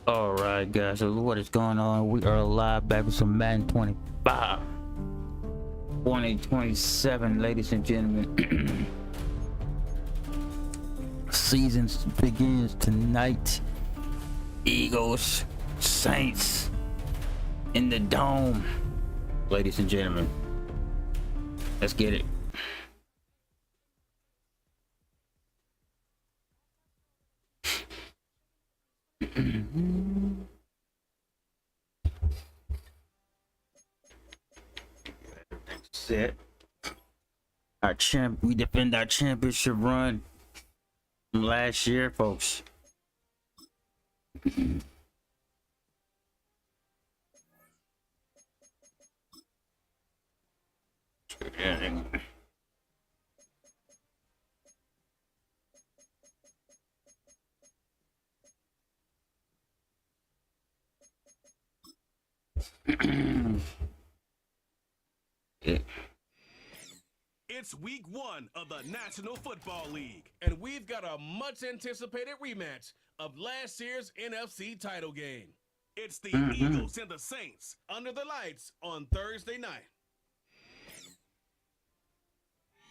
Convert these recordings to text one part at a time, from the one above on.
All right, guys. So what is going on? We are live back with some Madden 25, 2027, ladies and gentlemen. Season begins tonight. Eagles, Saints, in the dome, ladies and gentlemen. Let's get it. Set. We defend our championship run from last year, folks. It's week 1 of the National Football League, and we've got a much anticipated rematch of last year's NFC title game. It's the Eagles and the Saints under the lights on Thursday night.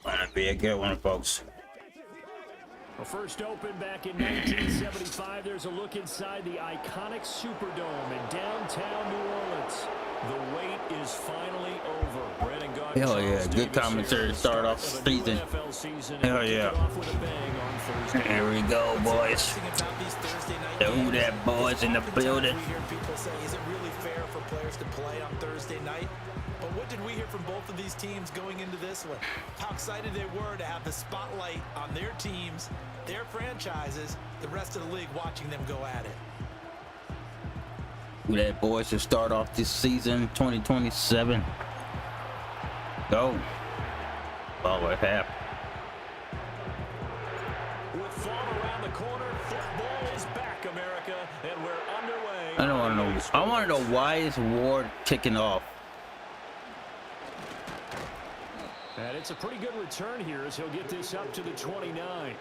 Gonna be a good one, folks. Well, first opened back in 1975, there's a look inside the iconic Superdome in downtown New Orleans. The wait is finally over. Brandon Gaudin, Hell yeah, good commentary to start off the season. Hell yeah. Here we go, boys. The Who Dat boys in the building. We hear people say, is it really fair for players to play on Thursday night? But what did we hear from both of these teams going into this one? How excited they were to have the spotlight on their teams, their franchises, the rest of the league watching them go at it. Who Dat boys to start off this season 2027. Go. Ball at half. With fall around the corner, football is back, America, and we're underway. I don't want to know. I want to know why is Ward kicking off. And it's a pretty good return here as he'll get this up to the 29.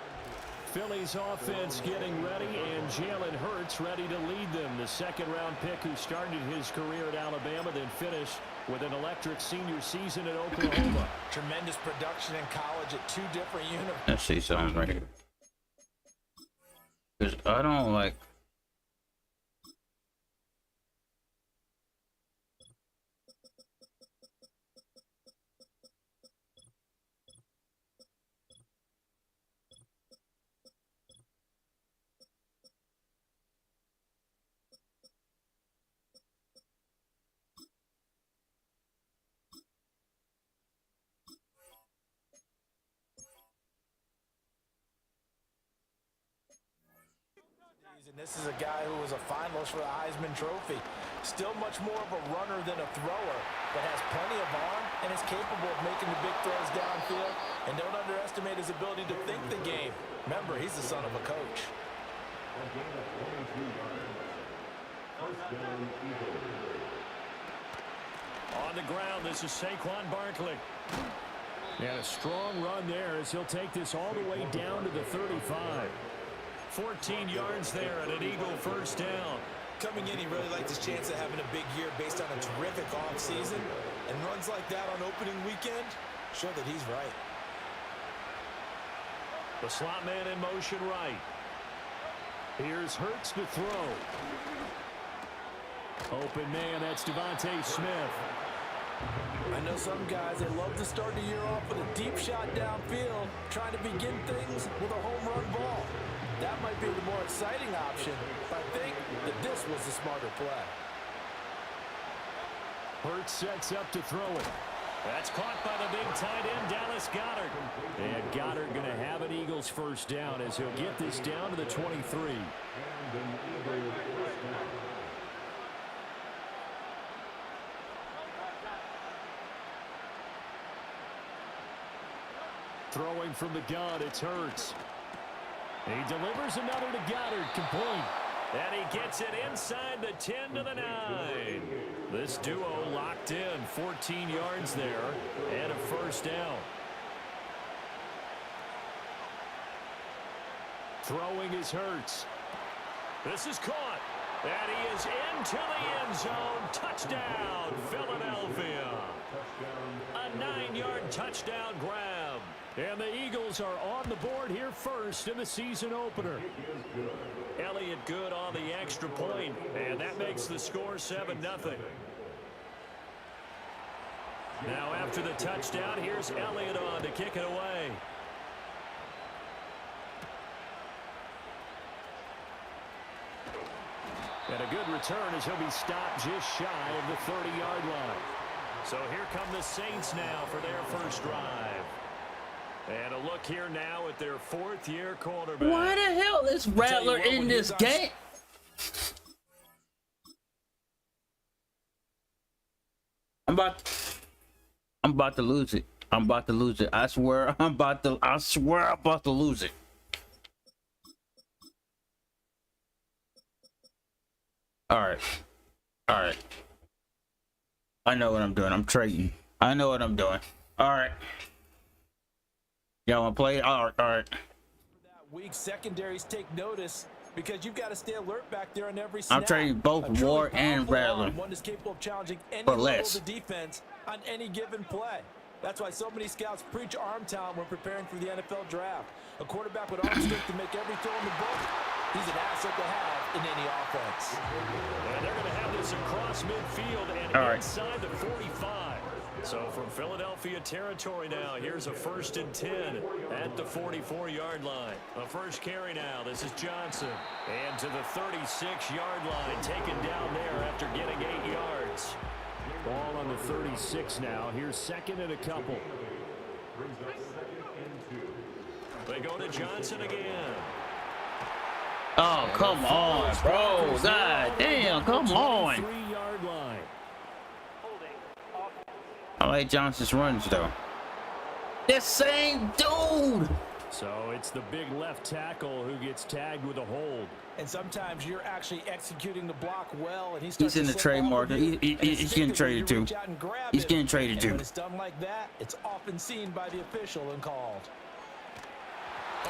Philly's offense getting ready, and Jalen Hurts ready to lead them. The second-round pick who started his career at Alabama, then finished with an electric senior season at Oklahoma. Tremendous production in college at 2 different universities. Let's see something right here. Because I don't like. And this is a guy who was a finalist for the Heisman Trophy. Still much more of a runner than a thrower, but has plenty of arm and is capable of making the big throws downfield. And don't underestimate his ability to think the game. Remember, he's the son of a coach. On the ground, this is Saquon Barkley. And a strong run there as he'll take this all the way down to the 35. 14 yards there and an Eagle first down. Coming in, he really liked his chance of having a big year based on a terrific offseason. And runs like that on opening weekend show that he's right. The slot man in motion right. Here's Hurts to throw. Open man, that's Devontae Smith. I know some guys, they love to start the year off with a deep shot downfield, trying to begin things with a home run ball. That might be the more exciting option, but I think that this was the smarter play. Hurts sets up to throw it. That's caught by the big tight end, Dallas Goedert. And Goedert going to have an Eagles first down as he'll get this down to the 23. Throwing from the gun, it's Hurts. He delivers another to Goedert, complete. And he gets it inside the 10 to the 9. This duo locked in, 14 yards there, and a first down. Throwing is Hurts. This is caught. And he is into the end zone. Touchdown, Philadelphia. A 9-yard touchdown grab. And the Eagles are on the board here first in the season opener. Elliott good on the extra point, and that makes the score 7-0. Now after the touchdown, here's Elliott on to kick it away. And a good return as he'll be stopped just shy of the 30-yard line. So here come the Saints now for their first drive. And a look here now at their 4th-year quarterback. Why the hell is Rattler in this game? I'm about to lose it. I'm about to lose it. I swear I'm about to lose it. All right. I know what I'm doing. I'm trading. I know what I'm doing. All right. Y'all want to play? All right. For that weak secondaries take notice because you've got to stay alert back there on every snap. I'm trading both Ward and Rattler One is capable of challenging any for level less. of the defense on any given play. That's why so many scouts preach arm talent when preparing for the NFL draft. A quarterback with arm strength to make every throw in the book, he's an asset to have in any offense. And they're going to have this across midfield and inside the 45. So from Philadelphia territory now, here's a 1st and 10 at the 44-yard line. A first carry now. This is Johnson. And to the 36-yard line, taken down there after getting 8 yards. Ball on the 36 now. Here's 2nd and a couple. They go to Johnson again. Oh, come on, bro. God damn, come on. 3-yard line. I like Johnson's runs, though. The same dude. So it's the big left tackle who gets tagged with a hold. And sometimes you're actually executing the block well, and he's in the trade market. He's getting traded too. He's getting traded too. When it's done like that, it's often seen by the official and called.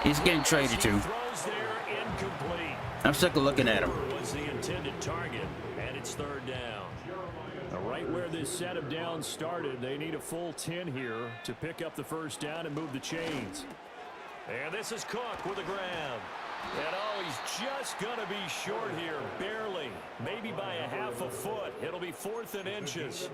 He's getting traded too. I'm sick of looking at him. Was the intended target, and it's 3rd down. Right where this set of downs started, they need a full 10 here to pick up the first down and move the chains. And this is Cook with a grab. And oh, he's just going to be short here, barely, maybe by a half a foot. It'll be 4th and inches.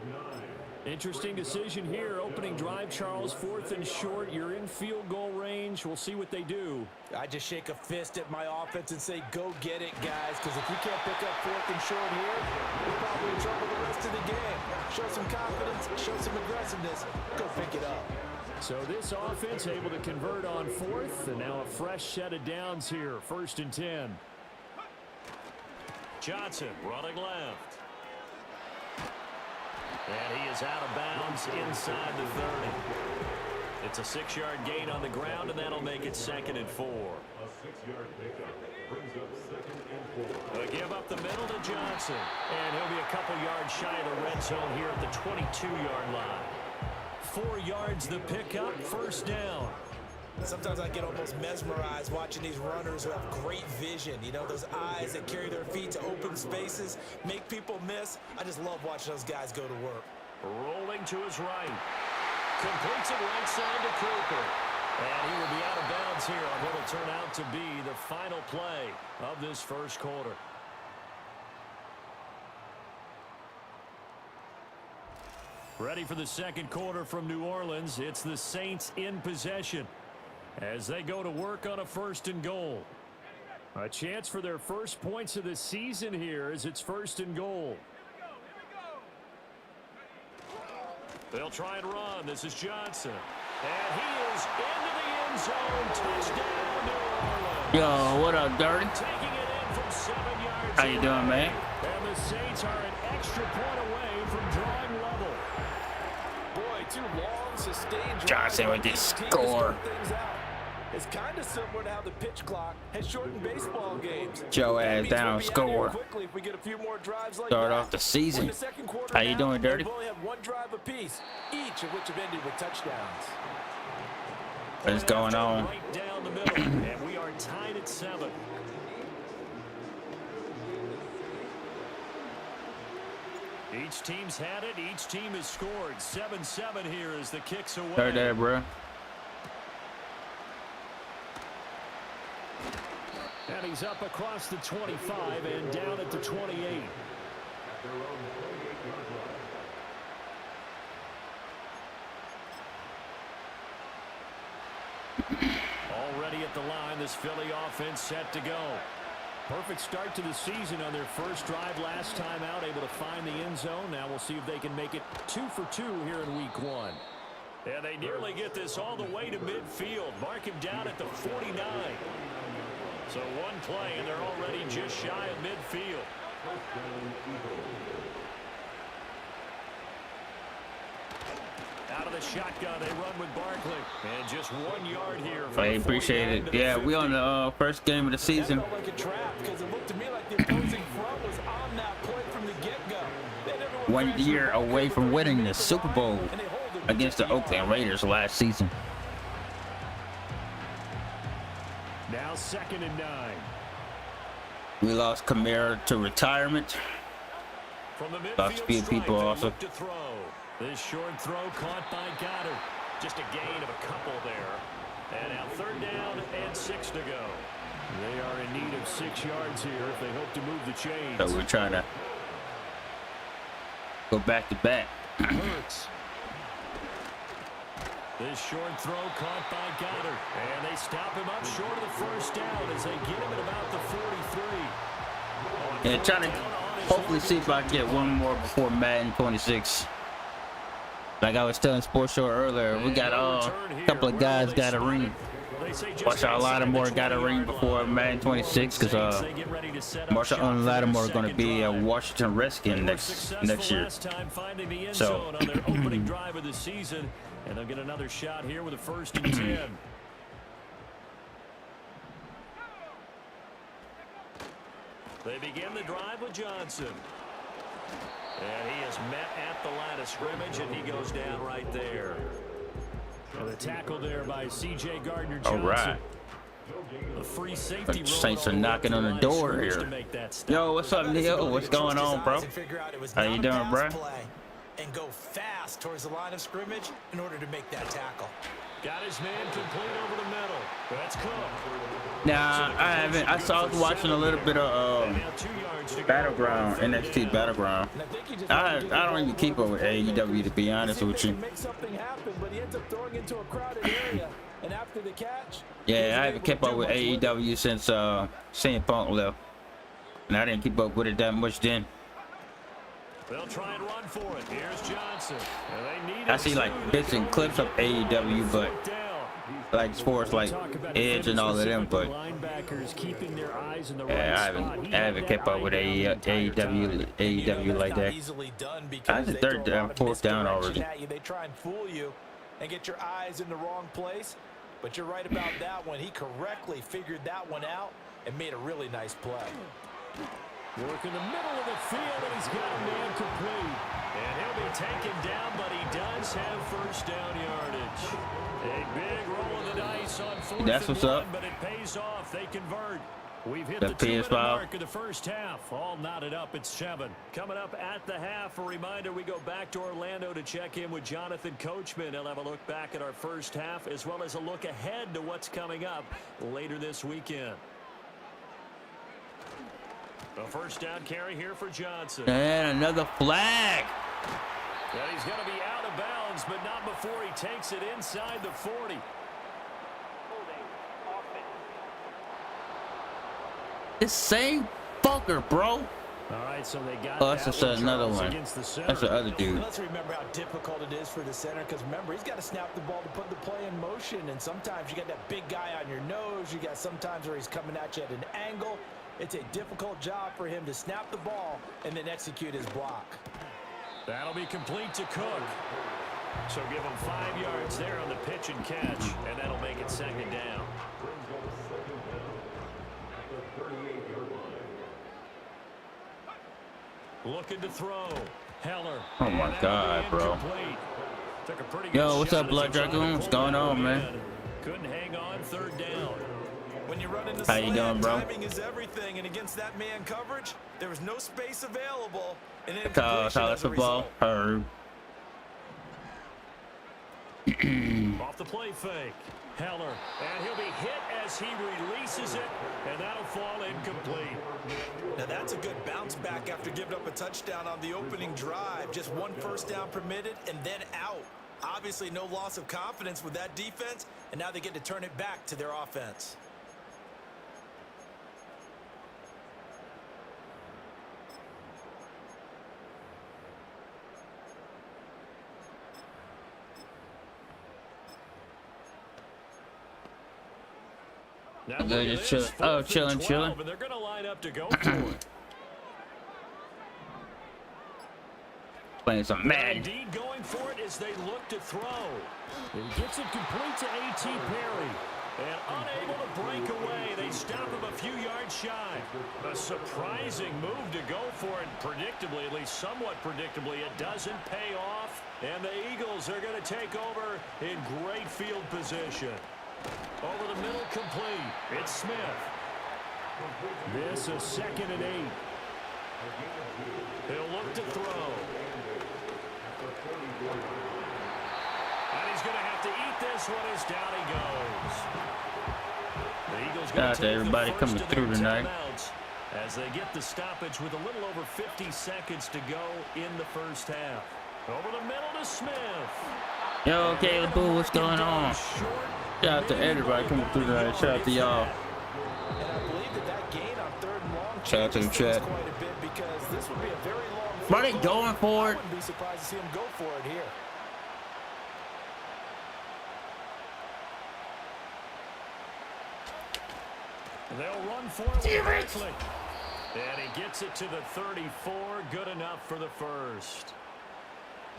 Interesting decision here. Opening drive, Charles, 4th and short. You're in field goal range. We'll see what they do. I just shake a fist at my offense and say, go get it, guys, because if you can't pick up 4th and short here, you're probably in trouble the rest of the game. Show some confidence, show some aggressiveness, go pick it up. So this offense able to convert on 4th, and now a fresh set of downs here. 1st and 10. Johnson running left. And he is out of bounds inside the 30. It's a 6-yard gain on the ground, and that'll make it 2nd and 4. A 6-yard pickup brings up 2nd and 4. They give up the middle to Johnson. And he'll be a couple yards shy of the red zone here at the 22-yard line. 4 yards the pickup, 1st down. Sometimes I get almost mesmerized watching these runners who have great vision. You know, those eyes that carry their feet to open spaces, make people miss. I just love watching those guys go to work. Rolling to his right. Completes it right side to Cooper. And he will be out of bounds here on what will turn out to be the final play of this first quarter. Ready for the second quarter from New Orleans. It's the Saints in possession as they go to work on a 1st and goal. A chance for their first points of the season here as it's 1st and goal. They'll try and run. This is Johnson. And he is into the end zone. Touchdown, New Orleans. Yo, what up, Dirty? Taking it in from 7 yards. How you doing, man? And the Saints are an extra point away from drawing level. Boy, 2 long, sustained Johnson with this score. It's kind of similar to how the pitch clock has shortened baseball games. Joe ass down, score. If we get a few more drives like Start that. off the season. The second quarter How you doing, Dirty? We've only had 1 drive apiece, each of which have ended with touchdowns. What is going on? Right down the middle, and we are tied at 7. Each team's had it. Each team has scored. 7-7 here as the kicks away. Heard that, bro. And he's up across the 25 and down at the 28. Already at the line, this Philly offense set to go. Perfect start to the season on their first drive last time out, able to find the end zone. Now we'll see if they can make it 2 for 2 here in week 1. And they nearly get this all the way to midfield. Mark him down at the 49. So one play, and they're already just shy of midfield. Out of the shotgun, they run with Barkley. And just 1 yard here. I appreciate it. Yeah, we on the first game of the season. That felt like a trap because it looked to me like the opposing front was on that play from the get-go. 1 year away from winning the Super Bowl against the Oakland Raiders last season. Now 2nd and 9. We lost Kamara to retirement. From the Lost a few people also. This short throw caught by Goddard. Just a gain of a couple there. And now 3rd down and 6 to go. They are in need of 6 yards here if they hope to move the chains. So we're trying to go back to back. Hurts. This short throw caught by Goddard. And they stop him up short of the 1st down as they get him at about the 43. And trying to hopefully see if I can get one more before Madden 26. Like I was telling Sports Show earlier, we got a couple of guys got a ring. Marshall Lattimore got a ring before Madden 26 because Marshall and Lattimore are going to be a Washington Redskin next year. So on their opening drive of the season, and they'll get another shot here with a 1st and 10. They begin the drive with Johnson. And he is met at the line of scrimmage, and he goes down right there. And the tackle there by C.J. Gardner-Johnson. all right. The free safety The Saints are knocking on the door here. Yo, what's up, Neil? What's going on, bro? How you doing, bro? And go fast towards the line of scrimmage in order to make that tackle. Got his man complete over the middle. That's Cook. Nah, I haven't. I saw watching a little bit of Battleground, NXT Battleground. I don't even keep up with AEW, to be honest with you. Yeah, I haven't kept up with AEW since CM Punk left, and I didn't keep up with it that much then. They'll try and run for it. Here's Johnson. I see like bits and clips of AEW, but like as far as like Edge and all of them, but yeah, I haven't kept up with AEW like that. I was 3rd down, 4th down already. They try and fool you and get your eyes in the wrong place, but you're right about that one. He correctly figured that one out and made a really nice play. Work in the middle of the field, and he's got a man complete. And he'll be taken down, but he does have 1st down yardage. A big roll of the dice on 4th That's what's up. but it pays off. They convert. We've hit The the 2-minute PS5 mark of the 1st half. All knotted up at 7. Coming up at the half, a reminder, we go back to Orlando to check in with Jonathan Coachman. He'll have a look back at our 1st half, as well as a look ahead to what's coming up later this weekend. A 1st down carry here for Johnson. And another flag. And he's going to be out of bounds, but not before he takes it inside the 40. This same fucker, bro. All right, so they got that's just another one. That's the other dude. Let's remember how difficult it is for the center, because remember, he's got to snap the ball to put the play in motion, and sometimes you got that big guy on your nose. You got sometimes where he's coming at you at an angle. It's a difficult job for him to snap the ball and then execute his block. That'll be complete to Cook. So give him 5 yards there on the pitch and catch, and that'll make it 2nd down. Looking to throw. Heller. Oh my God, bro. Yo, what's up, Blood Dragoon? What's going on, man? Couldn't hang on 3rd down. When you run into how you doing, bro? Timing is everything, and against that man coverage, there was no space available, An College incompletion as a football. result. Herb. Off the play fake. Heller. And he'll be hit as he releases it. And that'll fall incomplete. Now that's a good bounce back after giving up a touchdown on the opening drive. Just one first down permitted and then out. Obviously no loss of confidence with that defense, and now they get to turn it back to their offense. Now They're look at just this, chill- oh, 4th and chilling, 12, chilling. And they're going to line up to go for it. Playing some Madden. Indeed going for it as they look to throw. He gets it complete to A.T. Perry. And unable to break away, they stop him a few yards shy. A surprising move to go for it. Predictably, at least somewhat predictably, it doesn't pay off. And the Eagles are going to take over in great field position. Over the middle, complete. It's Smith. This is 2nd and 8. He'll look to throw. And he's going to have to eat this one as down he goes. The Eagles Shout going out to to take everybody the coming first of through their tonight. timeouts as they get the stoppage with a little over 50 seconds to go in the first half. Over the middle to Smith. Yo, Caleb Boo, what's going on? Shout out to everybody coming through tonight. Shout out to y'all. And I believe that gain on 3rd and long Shout out to the changes things chat. quite a bit because this would be a very long Why they field goal. going for I it? wouldn't be surprised to see him go for it here. They'll run for it directly. And he gets it to the 34. Good enough for the first.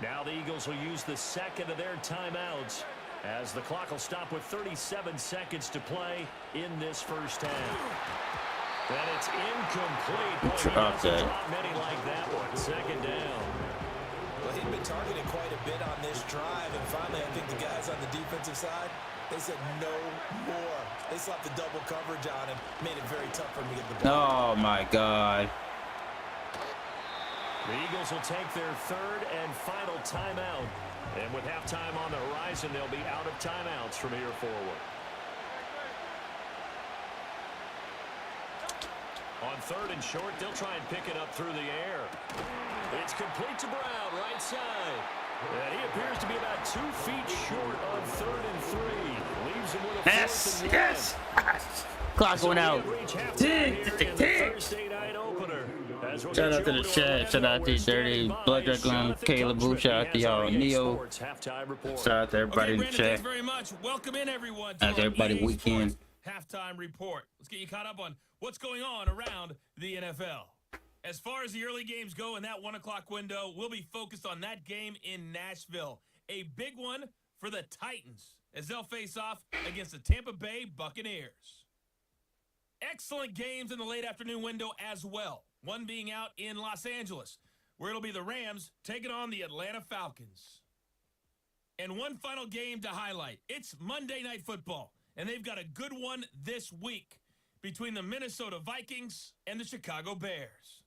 Now the Eagles will use the second of their timeouts as the clock will stop with 37 seconds to play in this first half. And it's incomplete. Boy, he doesn't drop many like that one. 2nd down. Well, he'd been targeted quite a bit on this drive, and finally I think the guys on the defensive side, they said no more. They slapped the double coverage on him, made it very tough for him to get the ball. Oh my God. The Eagles will take their 3rd and final timeout. And with halftime on the horizon, they'll be out of timeouts from here forward. On 3rd and short, they'll try and pick it up through the air. It's complete to Brown, right side. And he appears to be about 2 feet short on 3rd and 3. Leaves him with a 4th and 1. Yes. Clock going out. Shout out to the chat. Shout out to Dirty Blood Dragon, Caleb Boo. Shout out to y'all, Neo. Shout out to everybody in the Brandon, chat. thanks very much. Welcome in, everyone. How's everybody EA weekend? Sports Halftime report. Let's get you caught up on what's going on around the NFL. As far as the early games go in that 1 o'clock window, we'll be focused on that game in Nashville. A big one for the Titans as they'll face off against the Tampa Bay Buccaneers. Excellent games in the late afternoon window as well. One being out in Los Angeles, where it'll be the Rams taking on the Atlanta Falcons. And one final game to highlight. It's Monday Night Football, and they've got a good one this week between the Minnesota Vikings and the Chicago Bears.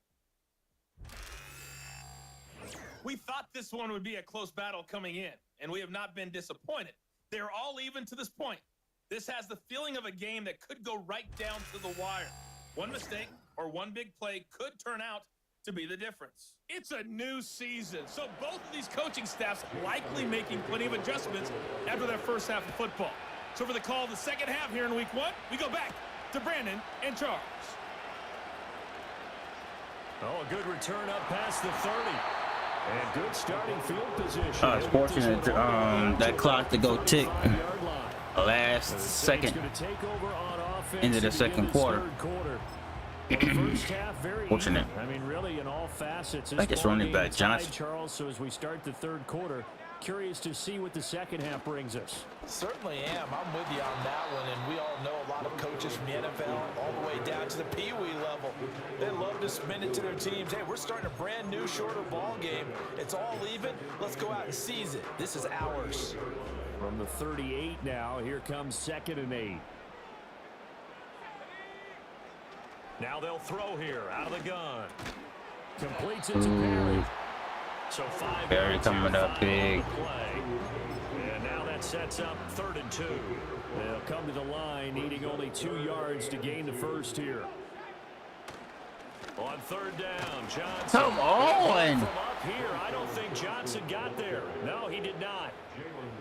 We thought this one would be a close battle coming in, and we have not been disappointed. They're all even to this point. This has the feeling of a game that could go right down to the wire. One mistake or one big play could turn out to be the difference. It's a new season, so both of these coaching staffs likely making plenty of adjustments after their first half of football. So for the call of the second half here in week 1, we go back to Brandon and Charles. Oh, a good return up past the 30. And good starting field position. It's fortunate that clock to go tick last second into the second quarter. Fortunate. I mean, really, in all facets. I guess running back Johnson. Charles, so as we start the 3rd quarter, curious to see what the second half brings us. Certainly am. I'm with you on that one, and we all know a lot of coaches from the NFL all the way down to the Pee Wee level. They love to spin it to their teams. Hey, we're starting a brand new, shorter ball game. It's all even. Let's go out and seize it. This is ours. From the 38 now, here comes 2nd and 8. Now they'll throw here out of the gun. Completes it to Perry. So 5 Perry yards coming here, up 5 big. on the play. And now that sets up 3rd and 2. They'll come to the line needing only 2 yards to gain the first here. On 3rd down, Johnson. Come on. From up here, I don't think Johnson got there. No, he did not.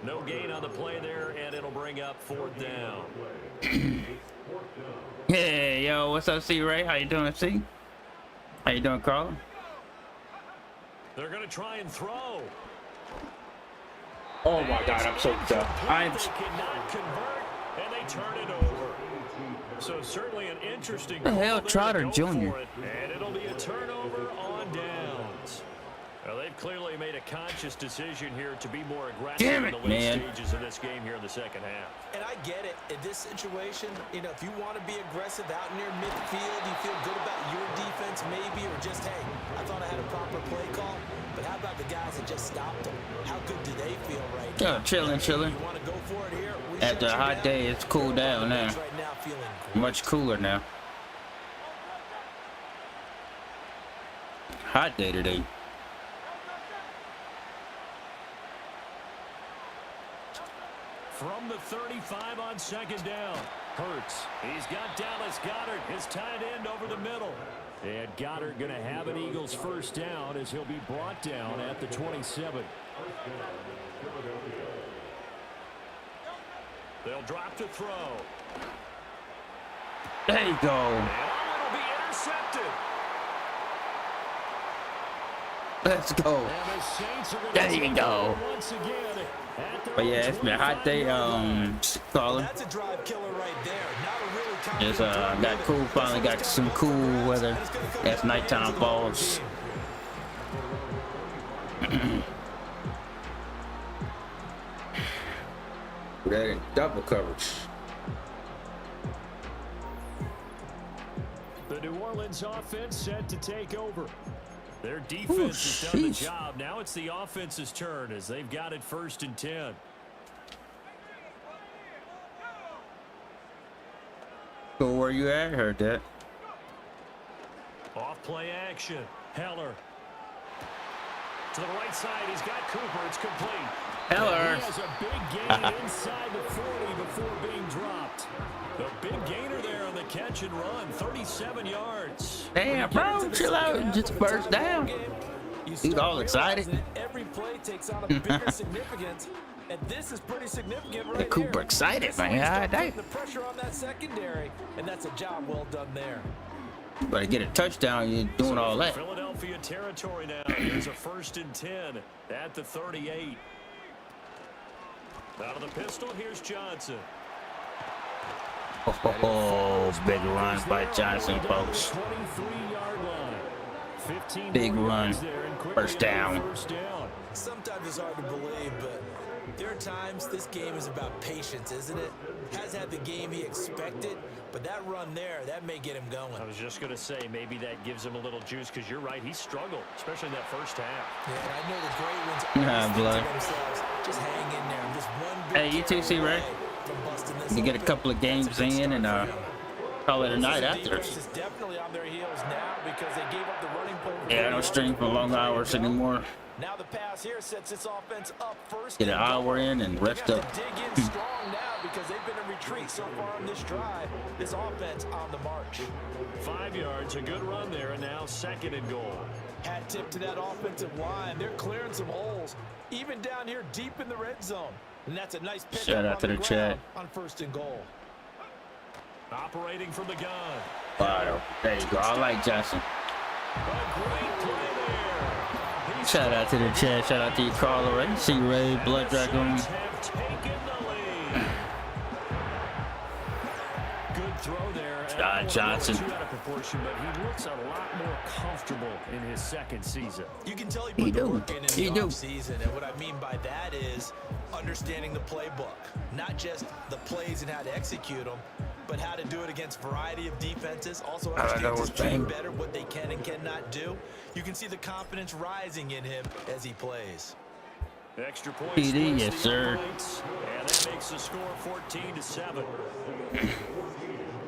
No gain on the play there, and it'll bring up 4th down. Yeah, yo, what's up, C Ray? How you doing, C? How you doing, Carl? They're going to try and throw. Oh my God, I'm so tough. They cannot convert, and they turn it over. So certainly an interesting The hell, call Trotter there to go Jr. for it, and it'll be a turnover on downs. Well, they've clearly made a conscious decision here to be more aggressive Damn in it, the late man. stages of this game here in the second half. And I get it. In this situation, you know, if you want to be aggressive out near midfield, you feel good about your defense maybe, or just, hey, I thought I had a proper play call. But how about the guys that just stopped them? How good do they feel right now? Yeah, chilling. You want to go for it here? We After a shut you hot down. day, it's cooled down now. Right now feeling great. Much cooler now. Hot day today. From the 35 on 2nd down. Hurts. He's got Dallas Goedert, his tight end, over the middle. And Goddard going to have an Eagles first down as he'll be brought down at the 27. They'll drop to throw. There you go. And it'll be intercepted. Let's go. And the Saints are There going to you go. once again at their But yeah, it's been a hot day. Caller. That's a drive killer right there. Not a really Just confident got cool. Finally got some cool weather as nighttime falls. That double coverage. The New Orleans offense set to take over. Their defense has done the job. Now it's the offense's turn as they've got it 1st and 10. So where you at? Heard that. Off play action. Heller. To the right side, he's got Cooper. It's complete. Heller. And he has a big gain inside the 40 before being dropped. The big gainer there on the catch and run, 37 yards. Damn, bro, chill out. Just first down. He's all excited. Every play takes on a bigger significance, and this is pretty significant right Cooper here. excited, This man. one's God gonna damn. put the pressure on that secondary, and that's a job well done there. You better get a touchdown. You're doing all that. Philadelphia territory now. Here's a 1st and 10 at the 38. Out of the pistol, here's Johnson. Oh, big run by Johnson, folks. 23-yard line. 15 Big more run. yards there and quickly First down. First down. Sometimes it's hard to believe, but there are times this game is about patience, isn't it? Has had the game he expected, but that run there, that may get him going. I was just going to say, maybe that gives him a little juice, because you're right, he struggled, especially in that first half. Yeah, and I know the great ones Nah, always think blood. to themselves, just hang in there. I'm just one big Hey, you too, C. Ray. You get a couple of games in and call it a night after. Is definitely on their heels now because they gave up the running play. Yeah, I don't stream for long hours anymore. Now the pass here sets this offense up first. Get an hour in and rest up. Dig in strong now because they've been in retreat so far on this drive. This offense on the march. 5 yards, a good run there, and now 2nd and goal. Hat tip to that offensive line. They're clearing some holes, even down here deep in the red zone. And that's a nice pick. Shout out to the chat. On 1st and goal. Operating from the gun. Wow, there you go. I like Johnson. A great play there. He's Shout out to the chat. Shout out to you, Carl Ray, C. Ray, Blood Dragon. Saints have taken the lead. Good throw there. Johnson. Too out of proportion, but he looks a lot more comfortable in his 2nd season. You can tell He he put the do. work in He the do. offseason, and what I mean by that is understanding the playbook, not just the plays and how to execute them, but how to do it against a variety of defenses. Also I don't know understands his what's team saying. better, what they can and cannot do. You can see the confidence rising in him as he plays. Extra point. PD, yes, sir. And that makes the score 14-7.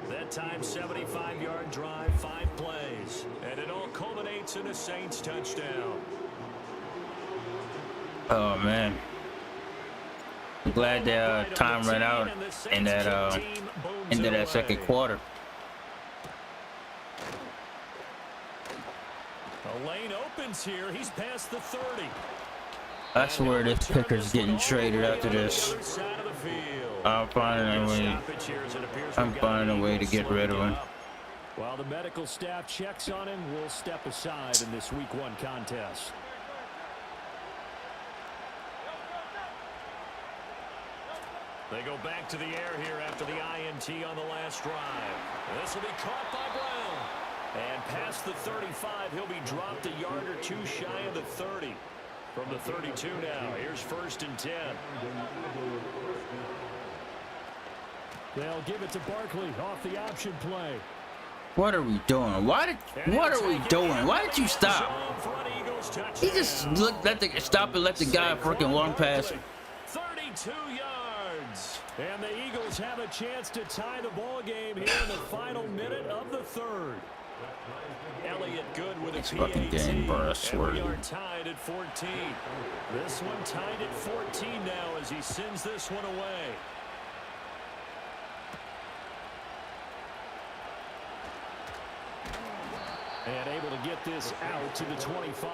Then That time, 75-yard drive, 5 plays. And it all culminates in a Saints touchdown. Oh, man. I'm glad that time ran out in that into that second quarter. The lane opens here. He's past the 30. That's where this picker's getting traded after this. I'm finding a way to get rid of him. While the medical staff checks on him, we'll step aside in this Week 1 contest. They go back to the air here after the INT on the last drive. This will be caught by Brown. And past the 35, he'll be dropped a yard or two shy of the 30. From the 32 now, here's 1st and 10. They'll give it to Barkley off the option play. What are we doing? What are we doing? Why did you stop? He just stop and let the guy freaking walk past. 32 yards. And the Eagles have a chance to tie the ball game here in the final minute of the 3rd. Elliott good with a fucking game, bro, I swear. And we are tied at 14. This one tied at 14 now as he sends this one away. And able to get this out to the 25.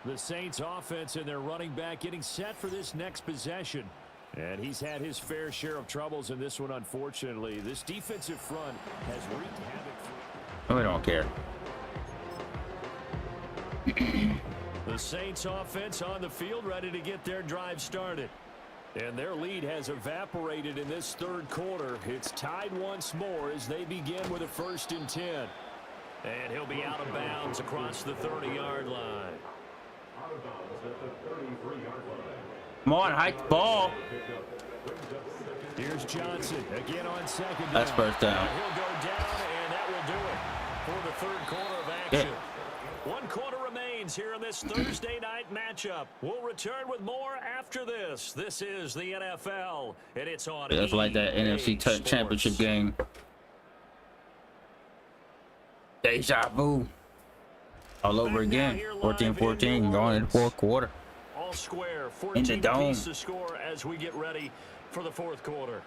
The Saints offense and their running back getting set for this next possession. And he's had his fair share of troubles in this one, unfortunately. This defensive front has wreaked havoc. We don't care. The Saints offense on the field ready to get their drive started. And their lead has evaporated in this 3rd quarter. It's tied once more as they begin with a 1st and 10. And he'll be out of bounds across the 30-yard line. Out of bounds at the 33-yard line. Come on, hike the ball. Here's Johnson again on 2nd down. That's 1st down. He'll go down, and that will do it for the 3rd quarter of action. Yeah. 1 quarter remains here in this Thursday night matchup. We'll return with more after this. This is the NFL, and it's on. It's like that NFC Championship game. Deja vu. All over again. 14-14 going into the 4th quarter. All square. In the 14 dome. apiece to score as we get ready for the 4th quarter.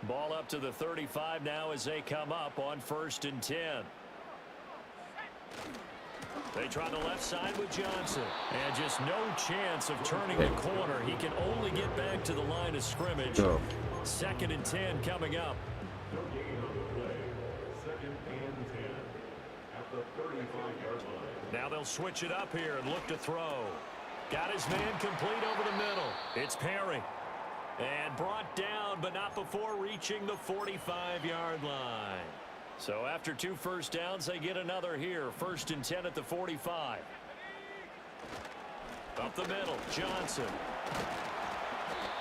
Ball up to the 35 now as they come up on 1st and 10. They try the left side with Johnson. And just no chance of turning the corner. He can only get back to the line of scrimmage. 2nd and 10 coming up. No gain on the play. 2nd and 10 at the 35-yard line. Now they'll switch it up here and look to throw. Got his man complete over the middle. It's Perry. And brought down, but not before reaching the 45-yard line. So after 2 first downs, they get another here. 1st and 10 at the 45. Up the middle, Johnson.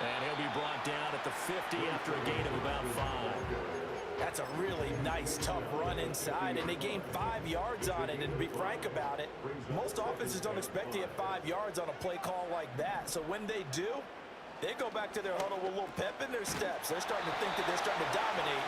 And he'll be brought down at the 50 after a gain of about 5. That's a really nice, tough run inside, and they gained 5 yards on it. And to be frank about it, most offenses don't expect to get 5 yards on a play call like that. So when they do, they go back to their huddle with a little pep in their steps. They're starting to think that they're starting to dominate.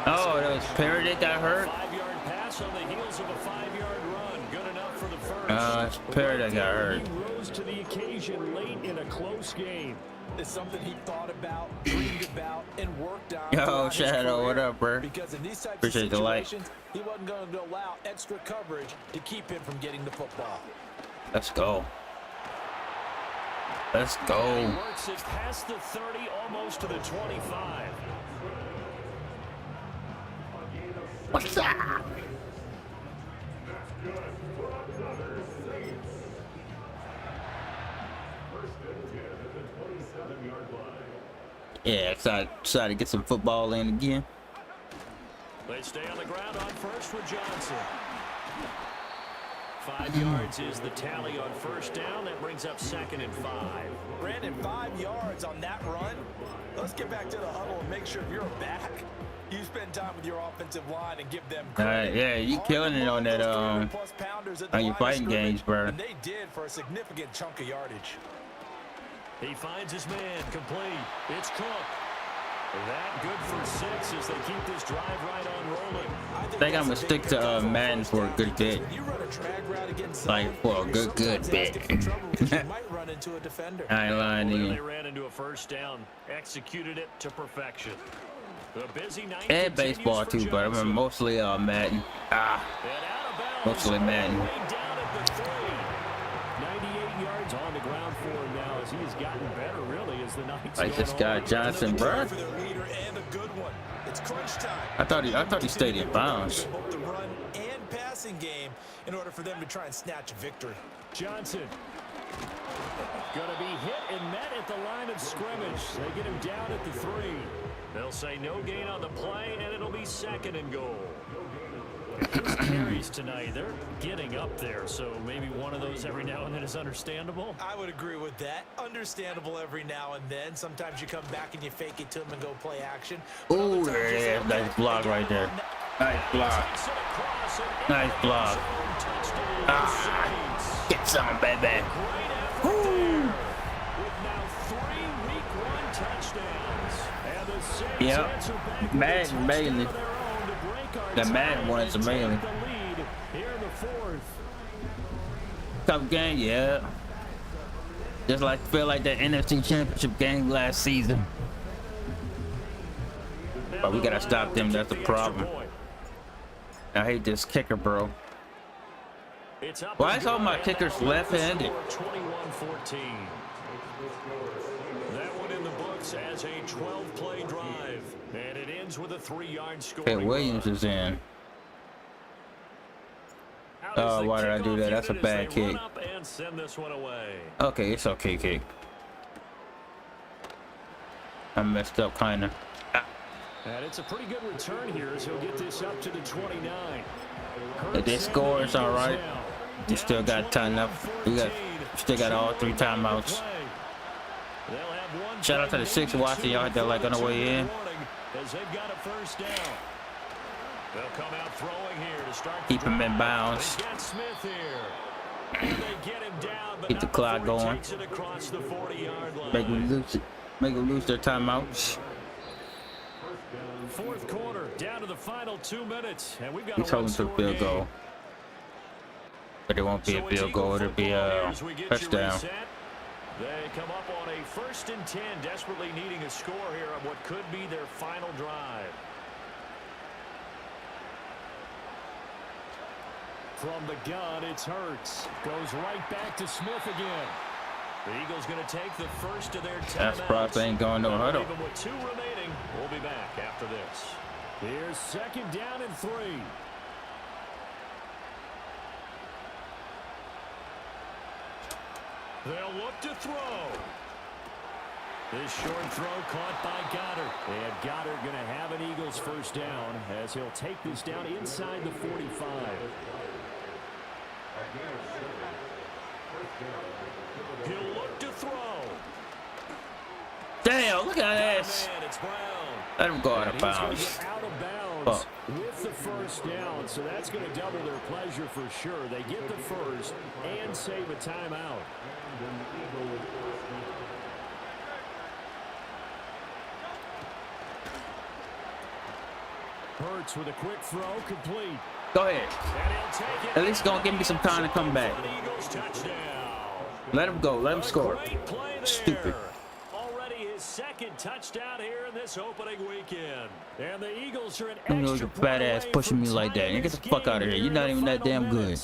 Oh, that was Perry that got hurt? 5-yard pass on the heels of a 5-yard run. Good enough for the first. It's Perry that got hurt. He rose to the occasion late in a close game. It's something he thought about, dreamed about, and worked on. Yo, Shadow, what up, bro? Because in these types Appreciate of the light. situations, he wasn't going to allow extra coverage to keep him from getting the football. Let's go. Let's go. He works it past the 30, almost to the 25. What's up? Yeah, excited to get some football in again. They stay on the ground on first with Johnson. 5 yards is the tally on first down. That brings up 2nd and 5. Brandon, 5 yards on that run. Let's get back to the huddle and make sure if you're back, you spend time with your offensive line and give them credit. Yeah, you killing it on that on your fighting games, bro. And they did for a significant chunk of yardage. He finds his man complete. It's Cook. That good for 6 as they keep this drive right on rolling. I think I'm gonna stick to Madden for a good bit. Like for a good bit. I ain't lying to They you. ran into a first down, executed it to perfection. The busy night And baseball too, but I remember mostly Madden. Mostly Madden. 98 yards on the ground for him now as he's gotten better really as the night's Like this guy Johnson, bro. I thought he stayed in bounds. The run and passing game in order for them to try and snatch a victory. Johnson gonna be hit and met at the line of scrimmage. They get him down at the 3. They'll say no gain on the play, and it'll be 2nd and goal. His carries tonight, they're getting up there, so maybe one of those every now and then is understandable. I would agree with that. Understandable every now and then. Sometimes you come back and you fake it to him and go play action. Ooh, yeah, nice block right there. Nice block. Nice block. Ah, get some, baby. Woo. Yep. Madden mainly. The Madden ones are mainly. Tough game, yeah. Just like feel like that NFC Championship game last season. But we gotta stop them. That's the problem. I hate this kicker, bro. Why is all my kickers left-handed? 21-14. That one in the books as a 12-play drive, and it ends with a 3-yard score. Okay, Williams is in. Oh, why did I do that? That's a bad kick. Okay, it's okay, kick. I messed up, kinda. And it's a pretty good return here as he'll get this up to the 29. If they score, it's all right. You still got time enough. Still got all 3 timeouts. Shout out to the 6 watching y'all that like on the way in. As they've got a first down. They'll come out throwing here to start. Keep him in bounds. They get Smith here. And they get him down, but Keep the clock going. takes it across the 40-yard line. Make them lose it. Make them lose their timeouts. 4th quarter, down to the final 2 minutes, and we've got He's holding to a field goal. But it won't be a field goal, it'll be a touchdown. They come up on a 1st and 10, desperately needing a score here on what could be their final drive. From the gun, it's Hurts. Goes right back to Smith again. The Eagles going to take the first of their timeouts. That's probably ain't going no huddle. Even with 2 remaining, we'll be back after this. Here's 2nd down and 3. They'll look to throw. This short throw caught by Goddard. And Goddard going to have an Eagles first down as he'll take this down inside the 45. He'll look to throw. Damn, look at this. Let him go out of bounds. Out of bounds with the first down, so that's going to double their pleasure for sure. They get the first and save a timeout. Hurts with a quick throw, complete. Go ahead. At least gonna give me some time to come back. Let him go. Let him score. Stupid. Already his 2nd touchdown here in this opening weekend. And the Eagles are an You know, extra you fat ass pushing me like that. You get the fuck out of here. You're not even that damn good.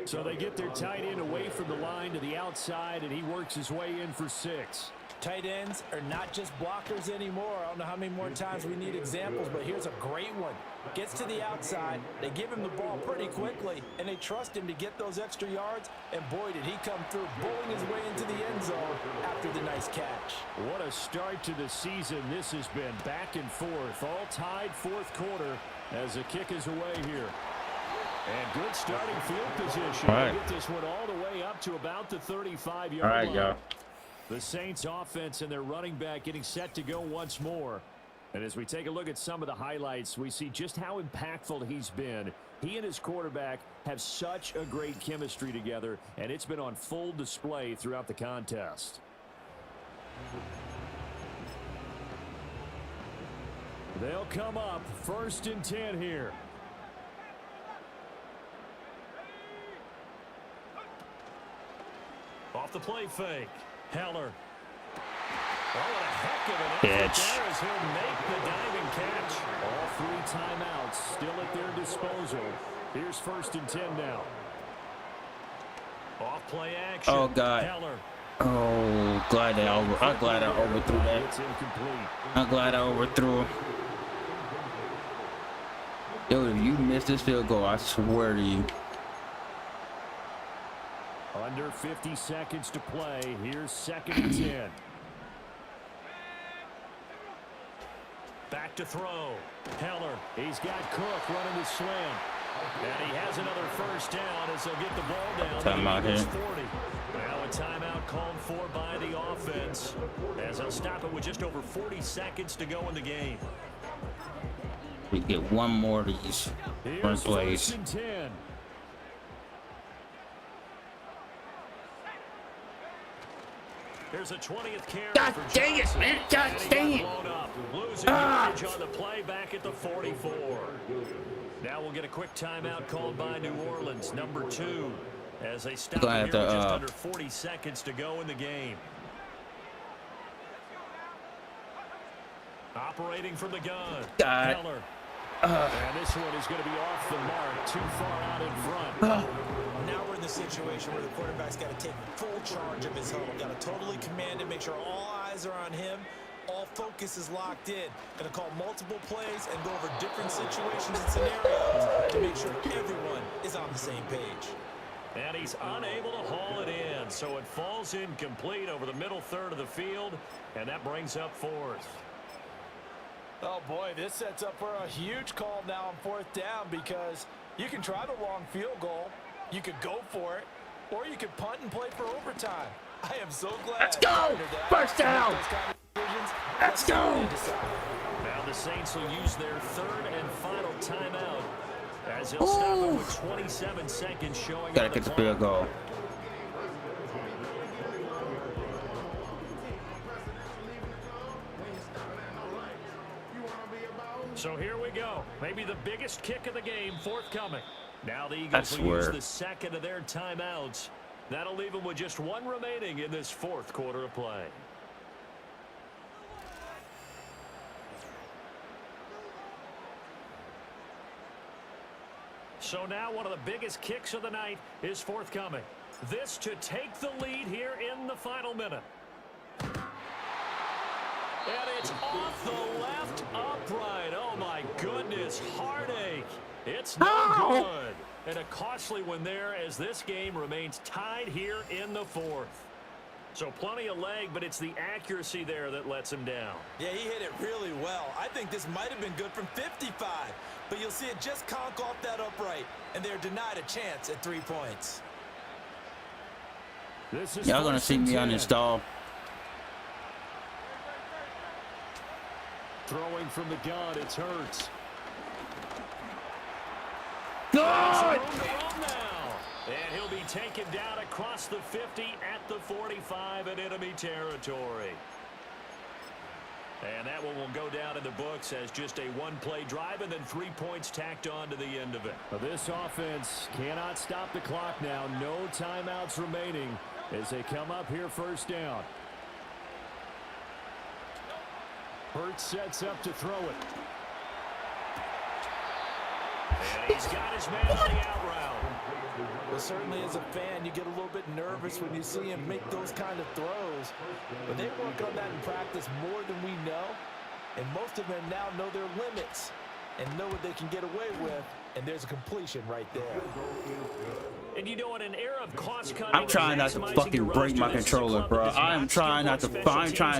So they get their tight end away from the line to the outside, and he works his way in for 6. Tight ends are not just blockers anymore. I don't know how many more times we need examples, but here's a great one. Gets to the outside, they give him the ball pretty quickly, and they trust him to get those extra yards, and boy, did he come through, bowling his way into the end zone after the nice catch. What a start to the season this has been. Back and forth, all tied 4th quarter as the kick is away here. And good starting field position. All right. Get this one all the way up to about the 35-yard All right, line. y'all. The Saints offense and their running back getting set to go once more. And as we take a look at some of the highlights, we see just how impactful he's been. He and his quarterback have such a great chemistry together, and it's been on full display throughout the contest. They'll come up 1st and 10 here. Off the play fake. Heller. Oh, what a heck of an effort there as he'll make the diving catch. All 3 timeouts still at their disposal. Here's 1st and 10 now. Off play action. Oh, God. Heller. Oh, glad I'm glad I overthrew that. It's incomplete. I'm glad I overthrew. Yo, if you miss this field goal, I swear to you. Under 50 seconds to play. Here's 2nd and 10. Back to throw. Heller. He's got Cook running the slam. And he has another 1st down as they'll get the ball down. Timeout here. 40. Now a timeout called for by the offense as they'll stop it with just over 40 seconds to go in the game. We get one more of these run plays. 1st and 10. Here's a 20th carry. God for dang it, Johnson. man. God dang it. Losing yardage on the play back at the 44. Now we'll get a quick timeout called by New Orleans, number 2, as they stop here with just under 40 seconds to go in the game. Operating from the gun. Heller. And this one is going to be off the mark, too far out in front. Now we're in the situation where the quarterback's got to take full charge of his huddle. Got to totally command it, make sure all eyes are on him. All focus is locked in. Going to call multiple plays and go over different situations and scenarios to make sure everyone is on the same page. And he's unable to haul it in, so it falls incomplete over the middle third of the field, and that brings up 4th. Oh, boy, this sets up for a huge call now on 4th down because you can try the long field goal, you could go for it, or you could punt and play for overtime. I am so glad. Let's go! 1st down! Let's go! Now the Saints will use their 3rd and final timeout as they'll stop it with 27 seconds showing. Gotta get the field goal. So here we go. Maybe the biggest kick of the game forthcoming. Now the Eagles will use the 2nd of their timeouts. That'll leave them with just 1 remaining in this 4th quarter of play. So now one of the biggest kicks of the night is forthcoming. This to take the lead here in the final minute. And it's off the left upright. Oh, my goodness. Heartache. It's no good. And a costly one there as this game remains tied here in the 4th. So plenty of leg, but it's the accuracy there that lets him down. Yeah, he hit it really well. I think this might have been good from 55. But you'll see it just conk off that upright, and they're denied a chance at 3 points. Y'all going to see me uninstall. Throwing from the gun, it's Hurts. Good! And he'll be taken down across the 50 at the 45 in enemy territory. And that one will go down in the books as just a 1-play drive and then 3 points tacked on to the end of it. This offense cannot stop the clock now. No timeouts remaining as they come up here 1st down. Hurts sets up to throw it. And he's got his man on the out route. Well, certainly as a fan, you get a little bit nervous when you see him make those kind of throws. But they work on that in practice more than we know. And most of them now know their limits and know what they can get away with. And there's a completion right there. And you know, in an era of cost-cutting, I'm trying not to fucking break my controller, bro. I'm trying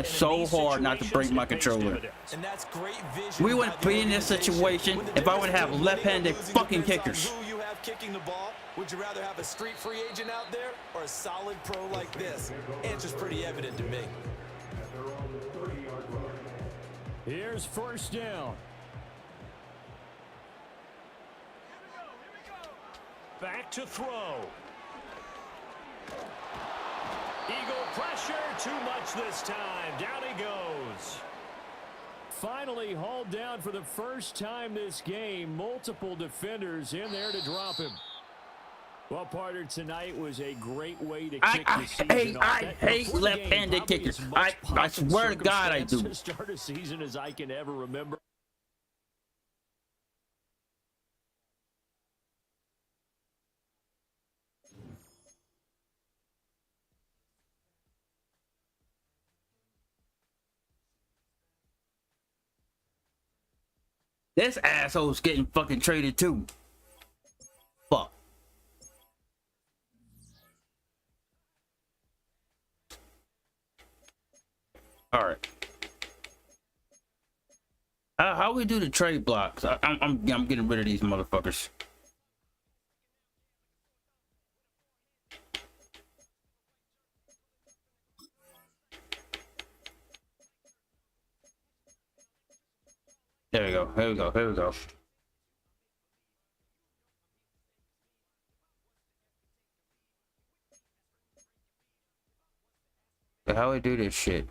so hard not to break my controller. And that's great vision. We wouldn't be in this situation if I would have left-handed fucking kickers. Who you have kicking the ball? Would you rather have a street free agent out there or a solid pro like this? Answer's pretty evident to me. Here's 1st down. Back to throw. Eagle pressure, too much this time. Down he goes. finally hauled down for the first time this game. Multiple defenders in there to drop him. Well, partner, tonight was a great way to kick the season off. I hate left-handed kickers. I swear to God I do. To start a season as I can ever remember. This asshole's getting fucking traded too. Fuck. All right. How we do the trade blocks? I'm getting rid of these motherfuckers. There we go. Here we go. Here we go. How we do this shit?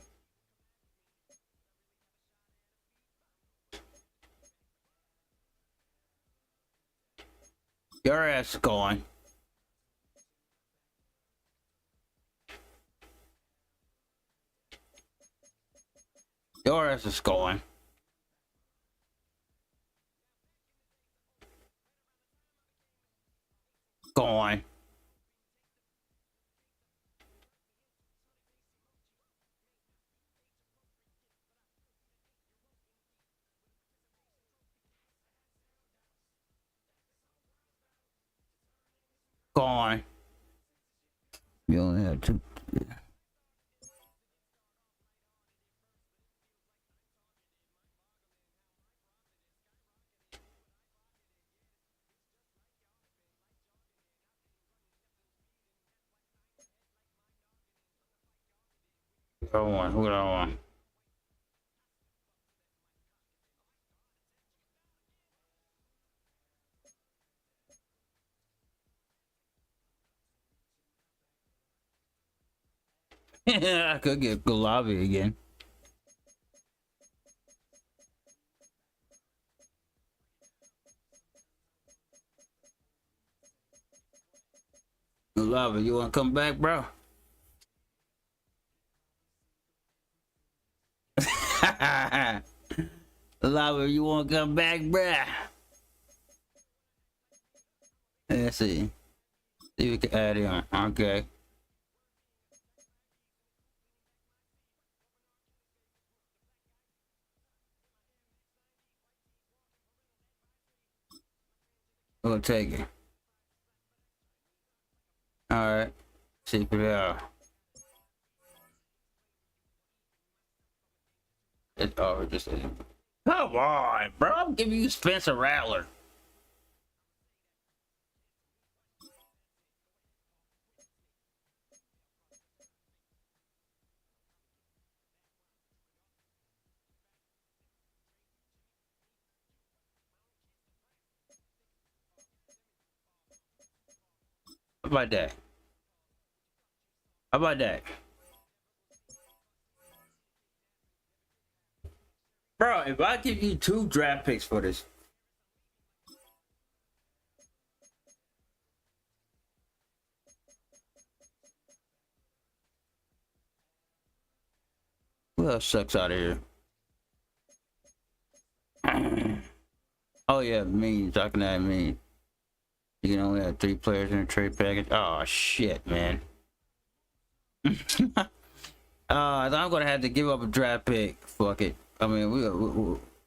Your ass is going. Your ass is going. Going. Gone. You only have two. Yeah. Who do I want? Who do I want? I could get Gulabi again. Gulabi, you wanna come back, bro? Gulabi, you wanna come back, bruh? Let's see. See if we can add him. Okay. We'll take it. Alright. See if we are. It's over just come on, bro. I'm giving you Spencer Rattler. How about that? How about that? Bro, if I give you 2 draft picks for this. Who else sucks out of here? Oh yeah, means. I can add means. You can only have 3 players in a trade package. Oh shit, man. I'm gonna have to give up a draft pick. Fuck it. I mean,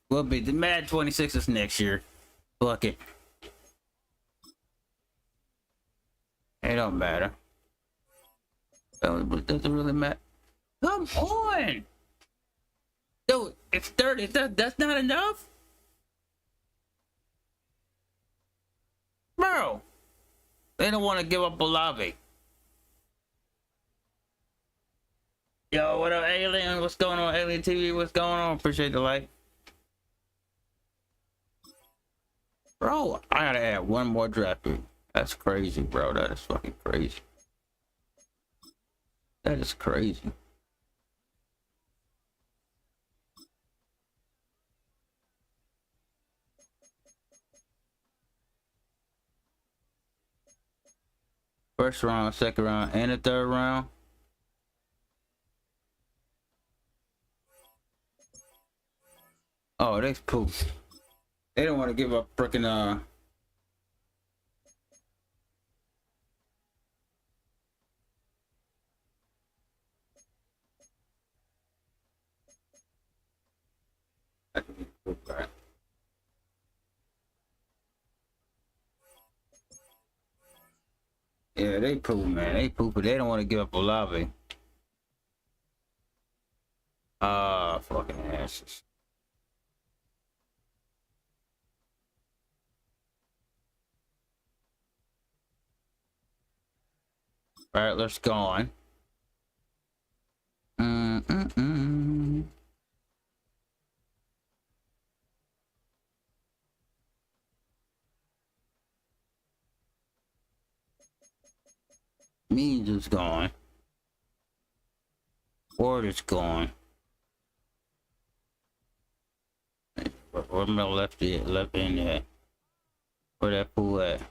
we'll be the Madden 26 next year. Fuck it. It don't matter. It doesn't really matter. Come on, dude. It's 30. That's not enough, bro. They don't want to give up a lobby. Yo, what up, Alien? What's going on, Alien TV? What's going on? Appreciate the like. Bro, I gotta add 1 more draft pick. That's crazy, bro. That is fucking crazy. That is crazy. First round, second round, and the third round. Oh, they poop. They don't want to give up freaking yeah, they poop, man. They poop, but they don't want to give up Olave. Ah, fucking asses. All right, let's go on. Means is gone. Ward is gone. Where my left in there? Where that fool at?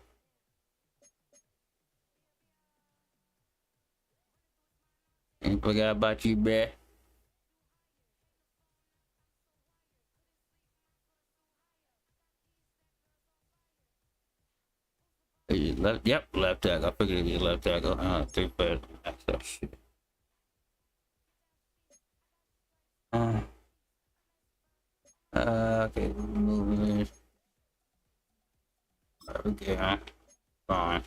Ain't forgot about you, bruh. Left, yep, left tackle. I figured it'd be left tackle. Too bad. That shit. Okay, moving this. Okay, huh? Fine.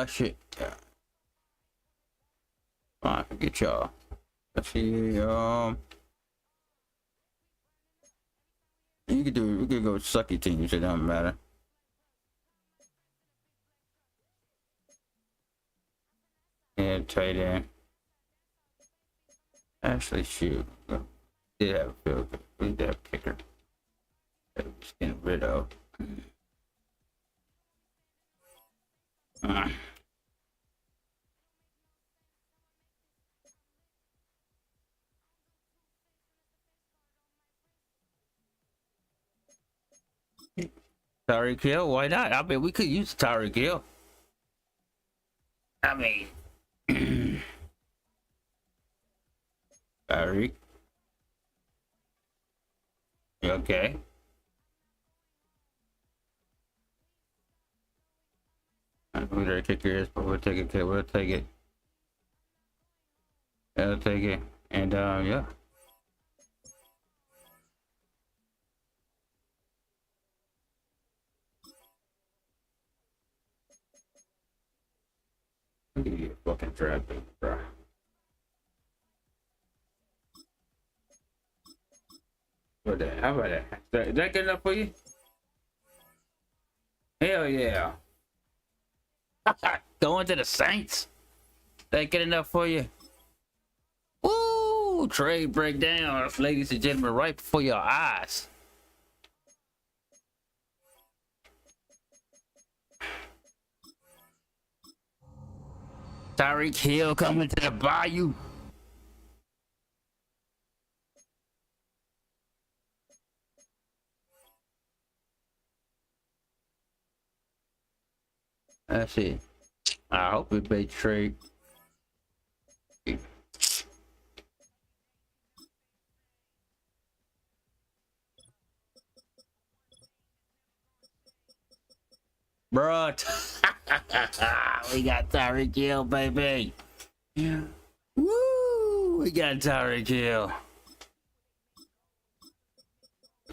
Shit. Yeah. Fine, forget y'all. Let's see, you could do, we could go sucky teams, it doesn't matter. Yeah, tight end. Actually, shoot. Did have a field goal. We did have a kicker. That we're just getting rid of. Tyreek Hill, why not? I mean, we could use Tyreek Hill. I mean, Tyreek. You okay? I don't know who their kicker is, but we'll take it. We'll take it. I'll take it. And, yeah. I'll give you a fucking draft pick, bro. What the? How about that? Is that good enough for you? Hell yeah. Going to the Saints? That good enough for you? Woo! Trade breakdown, ladies and gentlemen, right before your eyes. Tyreek Hill coming to the Bayou. That's it. I hope it be trade. Bruh. We got Tyreek Hill, baby. Yeah. Woo! We got Tyreek Hill.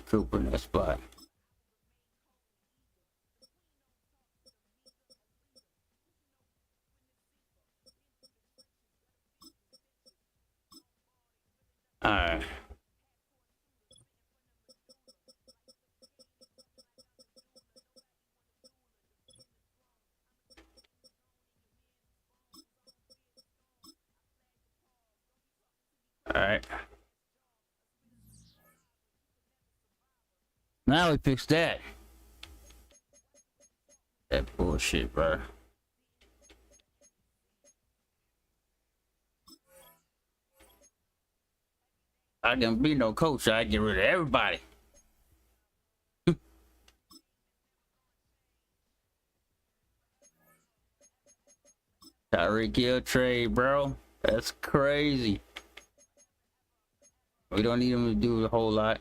Cooper in that spot. Alright. Alright. Now we fix that. That bullshit, bro. I can be no coach, I get rid of everybody. Tyreek Hill trade, bro. That's crazy. We don't need him to do a whole lot.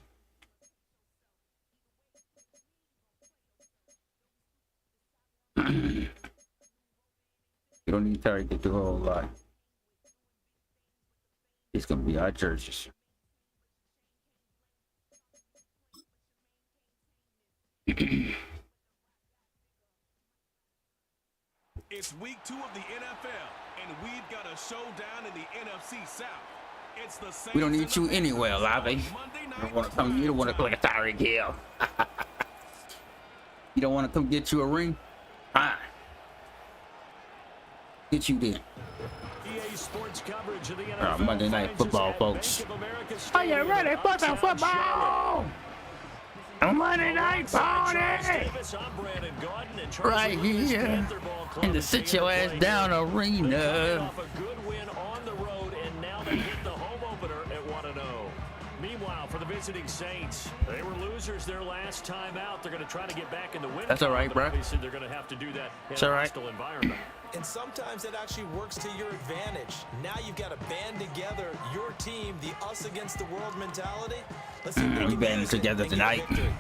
We don't need Tyreek to do a whole lot. It's gonna be our churches. It's week 2 of the NFL, and we've got a showdown in the NFC South. It's the Saints. We don't need you anywhere, Lobby. You don't want to come. You don't want to play a Tyreek Hill. You don't want to come get you a ring? Fine. Get you there. EA Sports coverage of the NFL Monday Night Football, folks. Are you ready for the football? Monday Night Party! Right here in the Sit Your Ass Down arena. A good win on the road, and now they hit the home opener at 1-0. Meanwhile, for the visiting Saints, they were losers their last time out. They're going to try to get back in the win. That's all right, bro. Obviously, they're going to have to do that in It's a all right. hostile environment. And sometimes that actually works to your advantage. Now you've got to band together your team, the us against the world mentality. Let's see if they We can banding use it together and get a tonight. victory.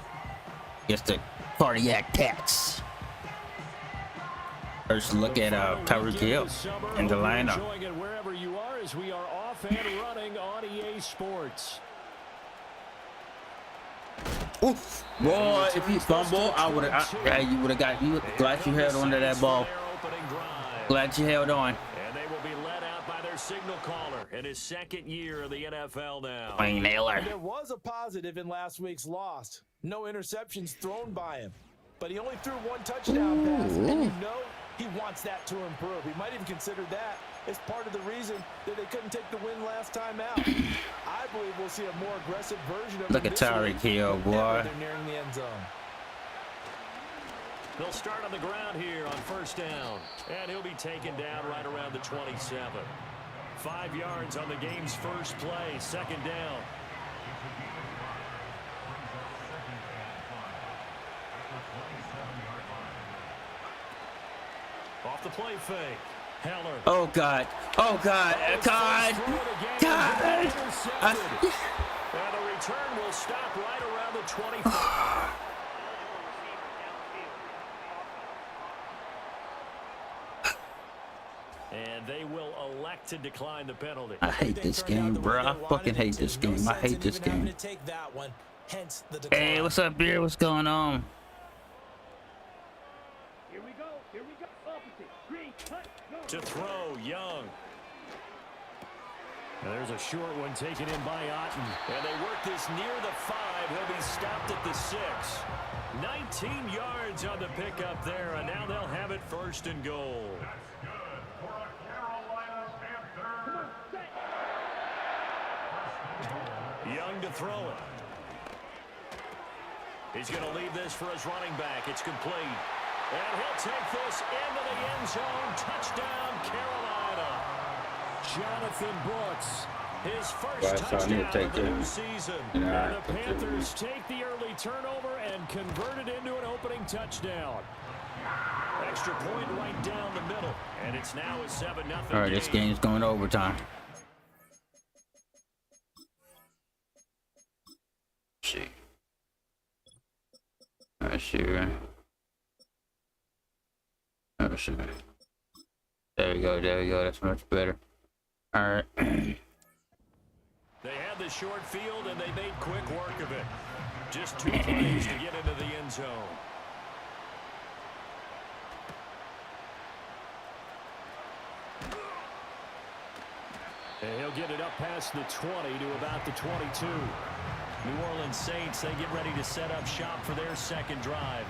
Against the Cardiac Cats. First look at Tyreek Hill in the lineup. Enjoying it wherever you are as we are off and running on EA Sports. Oof. Boy, if he fumbled, I would have. Yeah, you would have got. You glad you held onto that ball. Glad you held on. And they will be led out by their signal caller in his second year of the NFL now. Wayne Naylor. There was a positive in last week's loss. No interceptions thrown by him. But he only threw one touchdown pass, and you know he wants that to improve. He might even consider that as part of the reason that they couldn't take the win last time out. I believe we'll see a more aggressive version of Look him at this Tyreek week. Hill, boy. Now they're nearing the end zone. They'll start on the ground here on first down. And he'll be taken down right around the 27. 5 yards on the game's first play. Second down. Off the play fake. Heller. Oh God. Oh God. God. God. And the return will stop right around the 25. And they will elect to decline the penalty. I hate this game, bro. I fucking hate this game. I hate this game. Hey, what's up, beer? What's going on? To throw, Young. And there's a short one taken in by Otten. And they work this near the 5. He'll be stopped at the 6. 19 yards on the pickup there, and now they'll have it first and goal. Young to throw it. He's going to leave this for his running back. It's complete. And he'll take this into the end zone. Touchdown, Carolina. Jonathan Brooks, his first touchdown of the new season. And the Panthers take the early turnover and convert it into an opening touchdown. Extra point right down the middle. And it's now a 7-0 game. All right, this game's going to overtime. See. Sure. Oh, sure. There we go. There we go. That's much better. All right. They had the short field, and they made quick work of it. Just 2 plays to get into the end zone. And he'll get it up past the 20 to about the 22. New Orleans Saints, they get ready to set up shop for their second drive.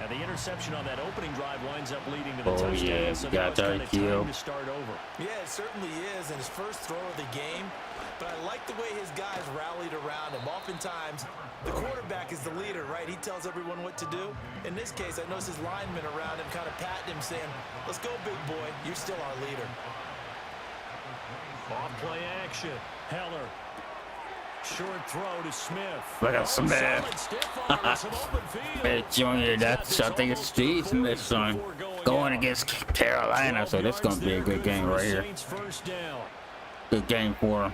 And the interception on that opening drive winds up leading to the touchdown. Yeah, so got now it's kind of Hill. time to start over. Yeah, it certainly is, and his first throw of the game. But I like the way his guys rallied around him. Oftentimes, the quarterback is the leader, right? He tells everyone what to do. In this case, I noticed his linemen around him kind of patting him, saying, "Let's go, big boy. You're still our leader." Off play action. Heller. Short throw to Smith. Look at Smith. Solid stiff arm, some open field. Hey, Junior, that's, I think it's Steve's in this one. Before going going against Carolina, so this is gonna be a good game right here. First down. Good game for him.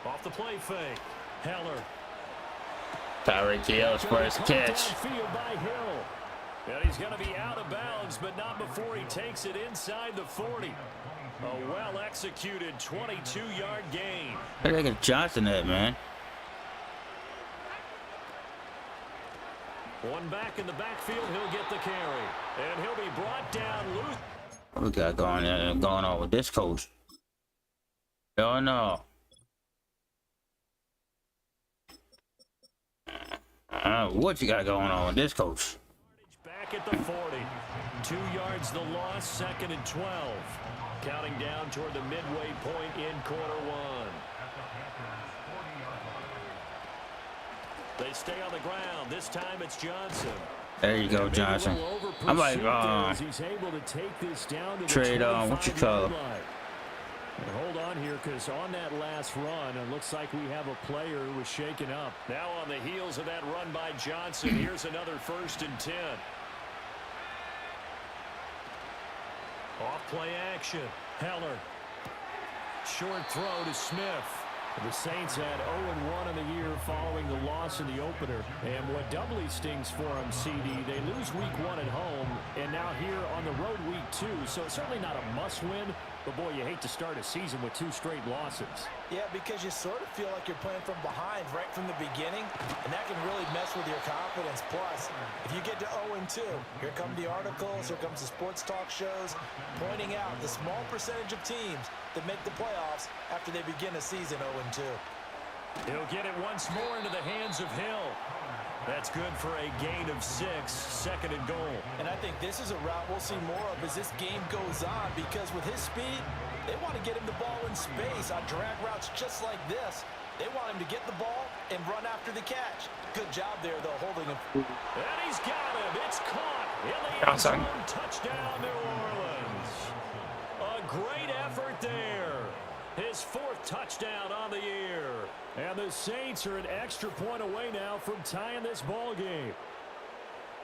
Off the play fake. Heller. Tyreek Hill's first catch. Downfield by Hill. And he's going to be out of bounds, but not before he takes it inside the 40. A well-executed 22-yard gain. Where they get Johnson at, man? One back in the backfield, he'll get the carry. And he'll be brought down loose. What we got going on with this coach? Oh no. What you got going on with this coach? Back at the 40. 2 yards the loss, 2nd and 12. Counting down toward the midway point in quarter one. They stay on the ground. This time it's Johnson. There you go, Johnson. I'm like, he's able to take this down to trade on, what you call it? Hold on here, because on that last run, it looks like we have a player who was shaken up. Now on the heels of that run by Johnson, here's another 1st and 10. Off play action. Heller. Short throw to Smith. The Saints had 0-1 in the year following the loss in the opener. And what doubly stings for them, CD, they lose week 1 at home, and now here on the road week 2. So it's certainly not a must-win, but boy, you hate to start a season with 2 straight losses. Yeah, because you sort of feel like you're playing from behind right from the beginning, and that can really mess with your confidence. Plus, if you get to 0-2, here come the articles, here comes the sports talk shows, pointing out the small percentage of teams that make the playoffs after they begin a season 0-2. He'll get it once more into the hands of Hill. That's good for a gain of 6, 2nd and goal. And I think this is a route we'll see more of as this game goes on, because with his speed, they want to get him the ball in space on drag routes just like this. They want him to get the ball and run after the catch. Good job there, though, holding him. And he's got him. It's caught in the end zone. Touchdown, New Orleans. A great effort there. His 4th touchdown on the year. And the Saints are an extra point away now from tying this ball game.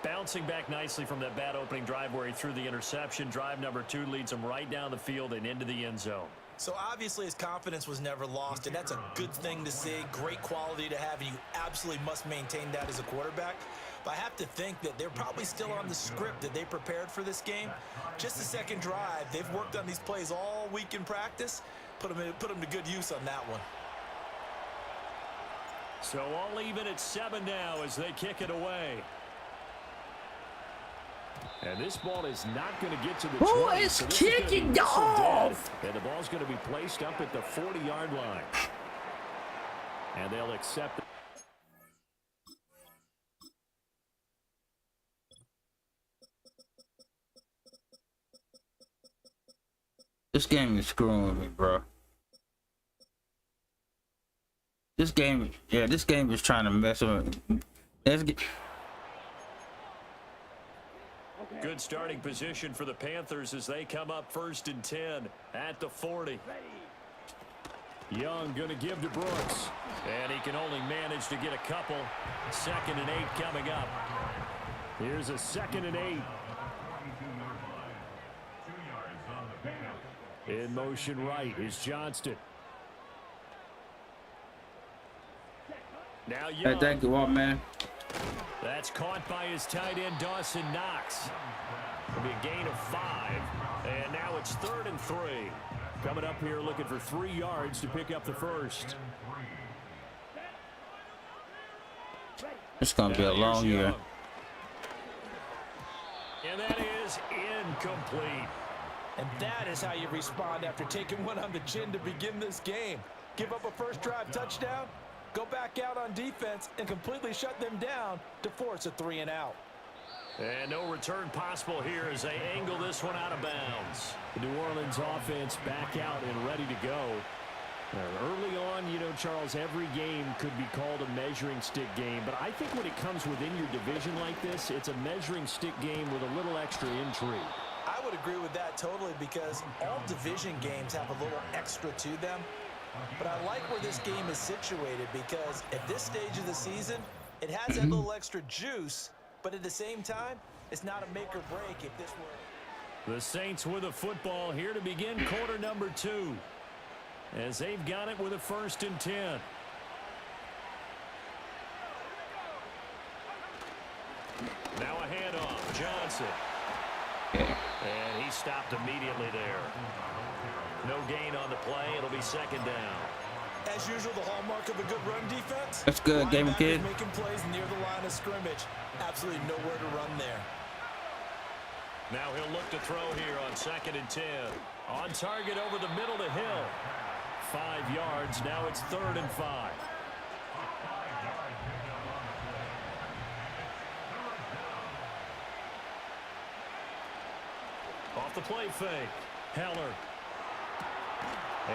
Bouncing back nicely from that bad opening drive where he threw the interception. Drive number 2 leads him right down the field and into the end zone. So obviously his confidence was never lost, and that's a good thing to see. Great quality to have, and you absolutely must maintain that as a quarterback. But I have to think that they're probably still on the script that they prepared for this game. Just the second drive, they've worked on these plays all week in practice. Put them to good use on that one. So all even at 7 now as they kick it away. And this ball is not going to get to the 20. Who is kicking off? And the ball's going to be placed up at the 40-yard line. And they'll accept it. This game is screwing with me, bro. This game is trying to mess with me. Good starting position for the Panthers as they come up 1st and 10 at the 40. Young going to give to Brooks. And he can only manage to get a couple. 2nd and 8 coming up. Here's a 2nd and 8. In motion right is Johnston. Now Young. Hey, thank you, all, man. That's caught by his tight end, Dawson Knox. It'll be a gain of 5. And now it's 3rd and 3. Coming up here looking for 3 yards to pick up the 1st. It's going to be a long year. And that is incomplete. And that is how you respond after taking one on the chin to begin this game. Give up a first drive touchdown, go back out on defense, and completely shut them down to force a 3 and out. And no return possible here as they angle this one out of bounds. The New Orleans offense back out and ready to go. Early on, you know, Charles, every game could be called a measuring stick game. But I think when it comes within your division like this, it's a measuring stick game with a little extra intrigue. I would agree with that totally, because all division games have a little extra to them. But I like where this game is situated, because at this stage of the season, it has that little extra juice but at the same time, it's not a make or break if this were. The Saints with a football here to begin quarter number 2. As they've got it with a 1st and 10. Now a handoff. Johnson. And he stopped immediately there. No gain on the play. It'll be 2nd down. As usual, the hallmark of a good run defense. That's good, Gamer Kid. Making plays near the line of scrimmage. Absolutely nowhere to run there. Now he'll look to throw here on 2nd and 10. On target over the middle to Hill. 5 yards. Now it's 3rd and 5. Off the play fake. Heller.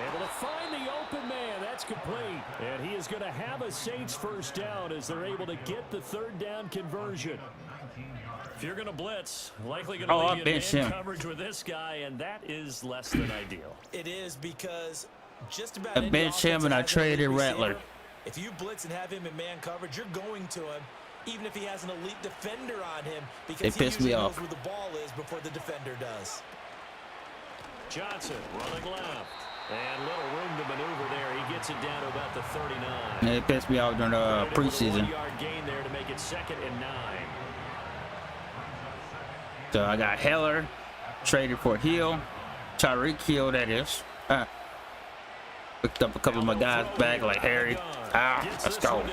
Able to find the open man. That's complete. And he is going to have a Saints 1st down as they're able to get the 3rd down conversion. If you're going to blitz, likely going to leave you in man coverage with this guy, and that is less than ideal. It is because just about I bench him and I traded Rattler. If you blitz and have him in man coverage, you're going to him, even if he has an elite defender on him, because he usually knows where the ball is before the defender does. Johnson running left. And little room to maneuver there. He gets it down to about the 39. Yeah, it pissed me off during the preseason. 1-yard gain there to make it 2nd and 9. So I got Heller, traded for Hill, Tyreek Hill, that is. Picked up a couple of my guys back, like Harry. Let's go.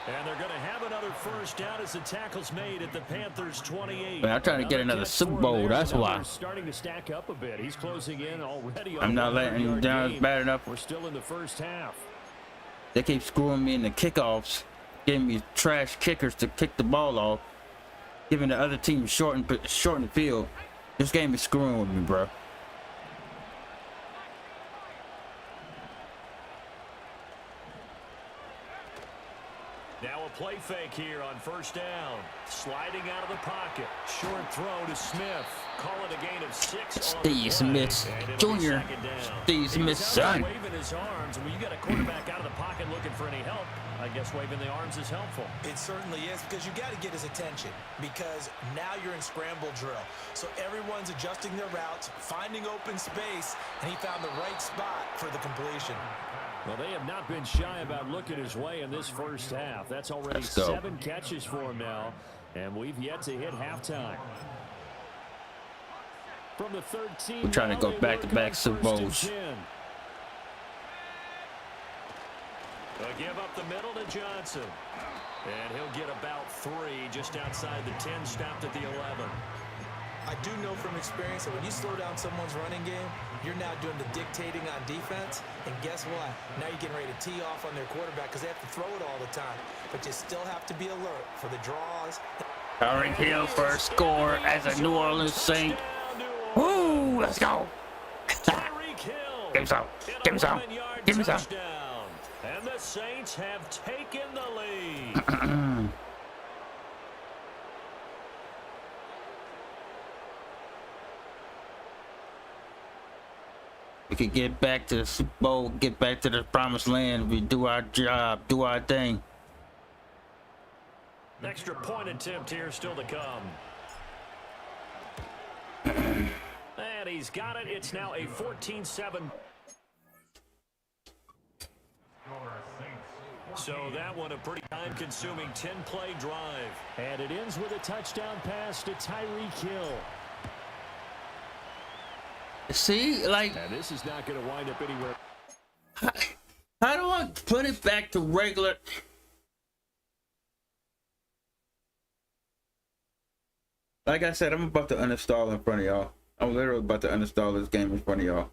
And they're going to have another 1st down as the tackle's made at the Panthers 28. Man, I'm trying to get another Super Bowl. That's why. Starting to stack up a bit. He's closing in already. I'm not letting him down. It's bad enough. We're still in the 1st half. They keep screwing me in the kickoffs, giving me trash kickers to kick the ball off, giving the other team shorten the field. This game is screwing with me, bro. Now a play fake here on 1st down. Sliding out of the pocket. Short throw to Smith. Call it a gain of 6. Steve Smith Jr. Steve Smith's son. Waving his arms. When you got a quarterback out of the pocket looking for any help, I guess waving the arms is helpful. It certainly is, because you got to get his attention, because now you're in scramble drill. So everyone's adjusting their routes, finding open space, and he found the right spot for the completion. Well, they have not been shy about looking his way in this 1st half. That's already 7 catches for him now, and we've yet to hit halftime. From the 13, we're trying to go back-to-back Super Bowls. They'll give up the middle to Johnson. And he'll get about 3 just outside the 10, stopped at the 11. I do know from experience that when you slow down someone's running game, you're now doing the dictating on defense. And guess what? Now you're getting ready to tee off on their quarterback because they have to throw it all the time. But you still have to be alert for the draws. Tyreek Hill first score as a New Orleans Saint. Woo! Let's go. Give me some. Give me some. Give me some. And the Saints have taken the lead. We could get back to the Super Bowl, get back to the promised land. We do our job, do our thing. An extra point attempt here still to come. And he's got it. It's now a 14-7. So that one a pretty time-consuming 10-play drive. And it ends with a touchdown pass to Tyreek Hill. See, like, and this is not going to wind up anywhere. How do I put it back to regular? Like I said, I'm about to uninstall in front of y'all. I'm literally about to uninstall this game in front of y'all.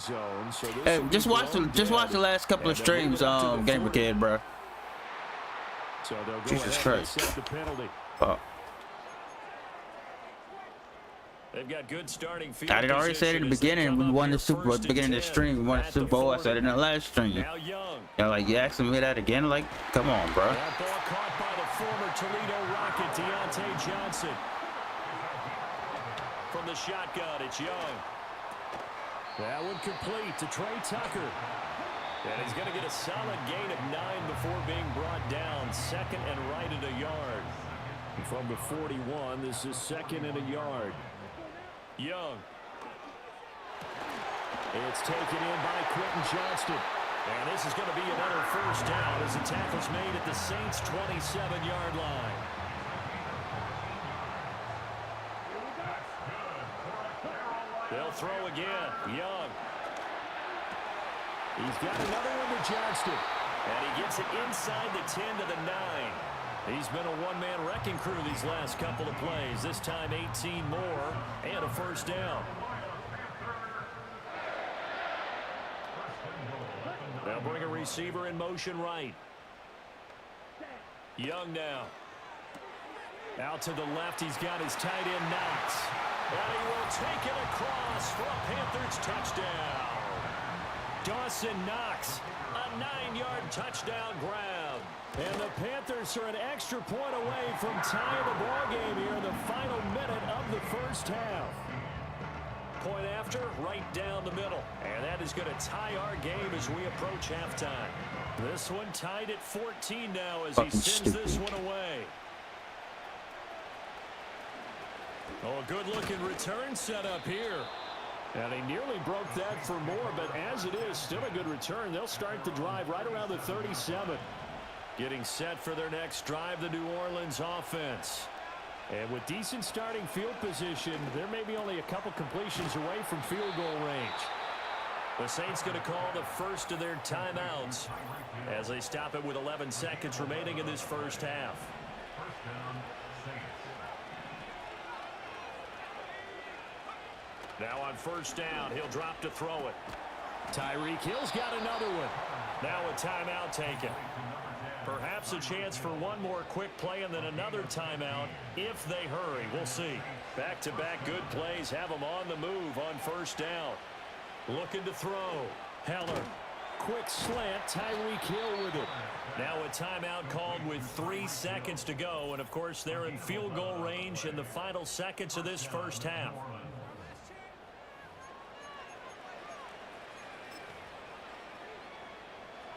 Zone, so hey, just watch the last couple of streams, Gamer Kid, bro. So Jesus Christ. They've got good starting field. I had already said at the beginning we won the Super Bowl at the beginning of the stream. We won the Super Bowl. I said it in the last stream. Y'all like, you asking me that again? Like, come on, bro. That ball caught by the former Toledo Rocket, Deontay Johnson. From the shotgun, it's Young. That one complete to Trey Tucker. And he's going to get a solid gain of 9 before being brought down. Second and right at a yard. And from the 41, this is second and a yard. Young. It's taken in by Quentin Johnston. And this is going to be another first down as the tackle's made at the Saints' 27-yard line. They'll throw again. Young. He's got another one to Johnston. And he gets it inside the 10 to the 9. He's been a one-man wrecking crew these last couple of plays. This time 18 more and a first down. They'll bring a receiver in motion right. Young now. Out to the left, he's got his tight end Knox. And he will take it across for a Panthers touchdown. Dawson Knox, a 9-yard touchdown grab. And the Panthers are an extra point away from tying the ball game here in the final minute of the first half. Point after, right down the middle. And that is going to tie our game as we approach halftime. This one tied at 14 now as he sends this one away. Oh, a good-looking return set up here. And he nearly broke that for more, but as it is, still a good return. They'll start the drive right around the 37. Getting set for their next drive, the New Orleans offense. And with decent starting field position, there may be only a couple completions away from field goal range. The Saints going to call the first of their timeouts as they stop it with 11 seconds remaining in this first half. Now on first down, he'll drop to throw it. Tyreek Hill's got another one. Now a timeout taken. Perhaps a chance for one more quick play and then another timeout if they hurry. We'll see. Back-to-back good plays have them on the move on first down. Looking to throw. Heller. Quick slant. Tyreek Hill with it. Now a timeout called with 3 seconds to go. And, of course, they're in field goal range in the final seconds of this first half.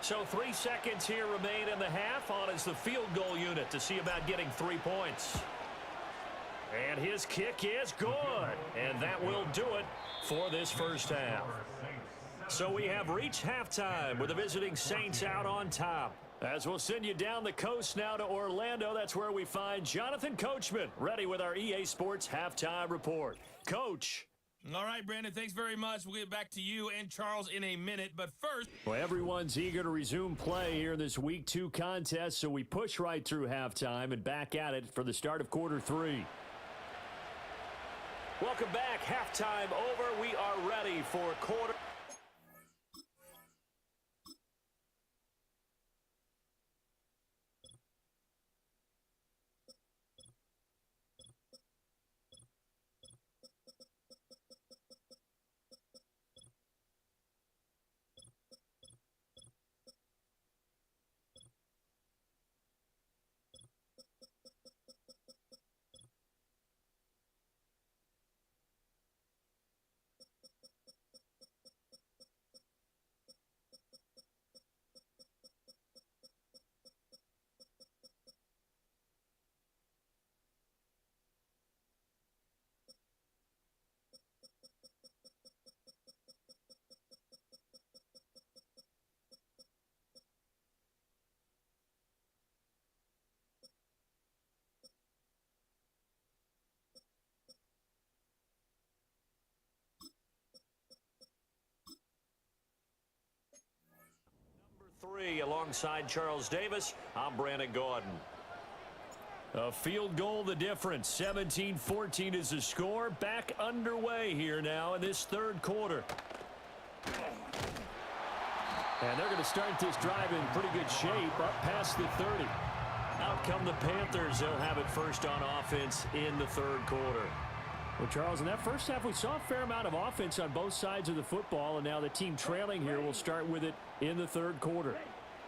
So 3 seconds here remain in the half. On is the field goal unit to see about getting 3 points. And his kick is good. And that will do it for this first half. So we have reached halftime with the visiting Saints out on top. As we'll send you down the coast now to Orlando, that's where we find Jonathan Coachman ready with our EA Sports Halftime Report. Coach. All right, Brandon, thanks very much. We'll get back to you and Charles in a minute. But first, well, everyone's eager to resume play here in this Week 2 contest, so we push right through halftime and back at it for the start of quarter 3. Welcome back. Halftime over. We are ready for quarter. Alongside Charles Davis, I'm Brandon Gordon. A field goal the difference. 17-14 is the score. Back underway here now in this third quarter. And they're going to start this drive in pretty good shape up past the 30. Out come the Panthers. They'll have it first on offense in the third quarter. Well, Charles, in that first half, we saw a fair amount of offense on both sides of the football, and now the team trailing here will start with it in the third quarter.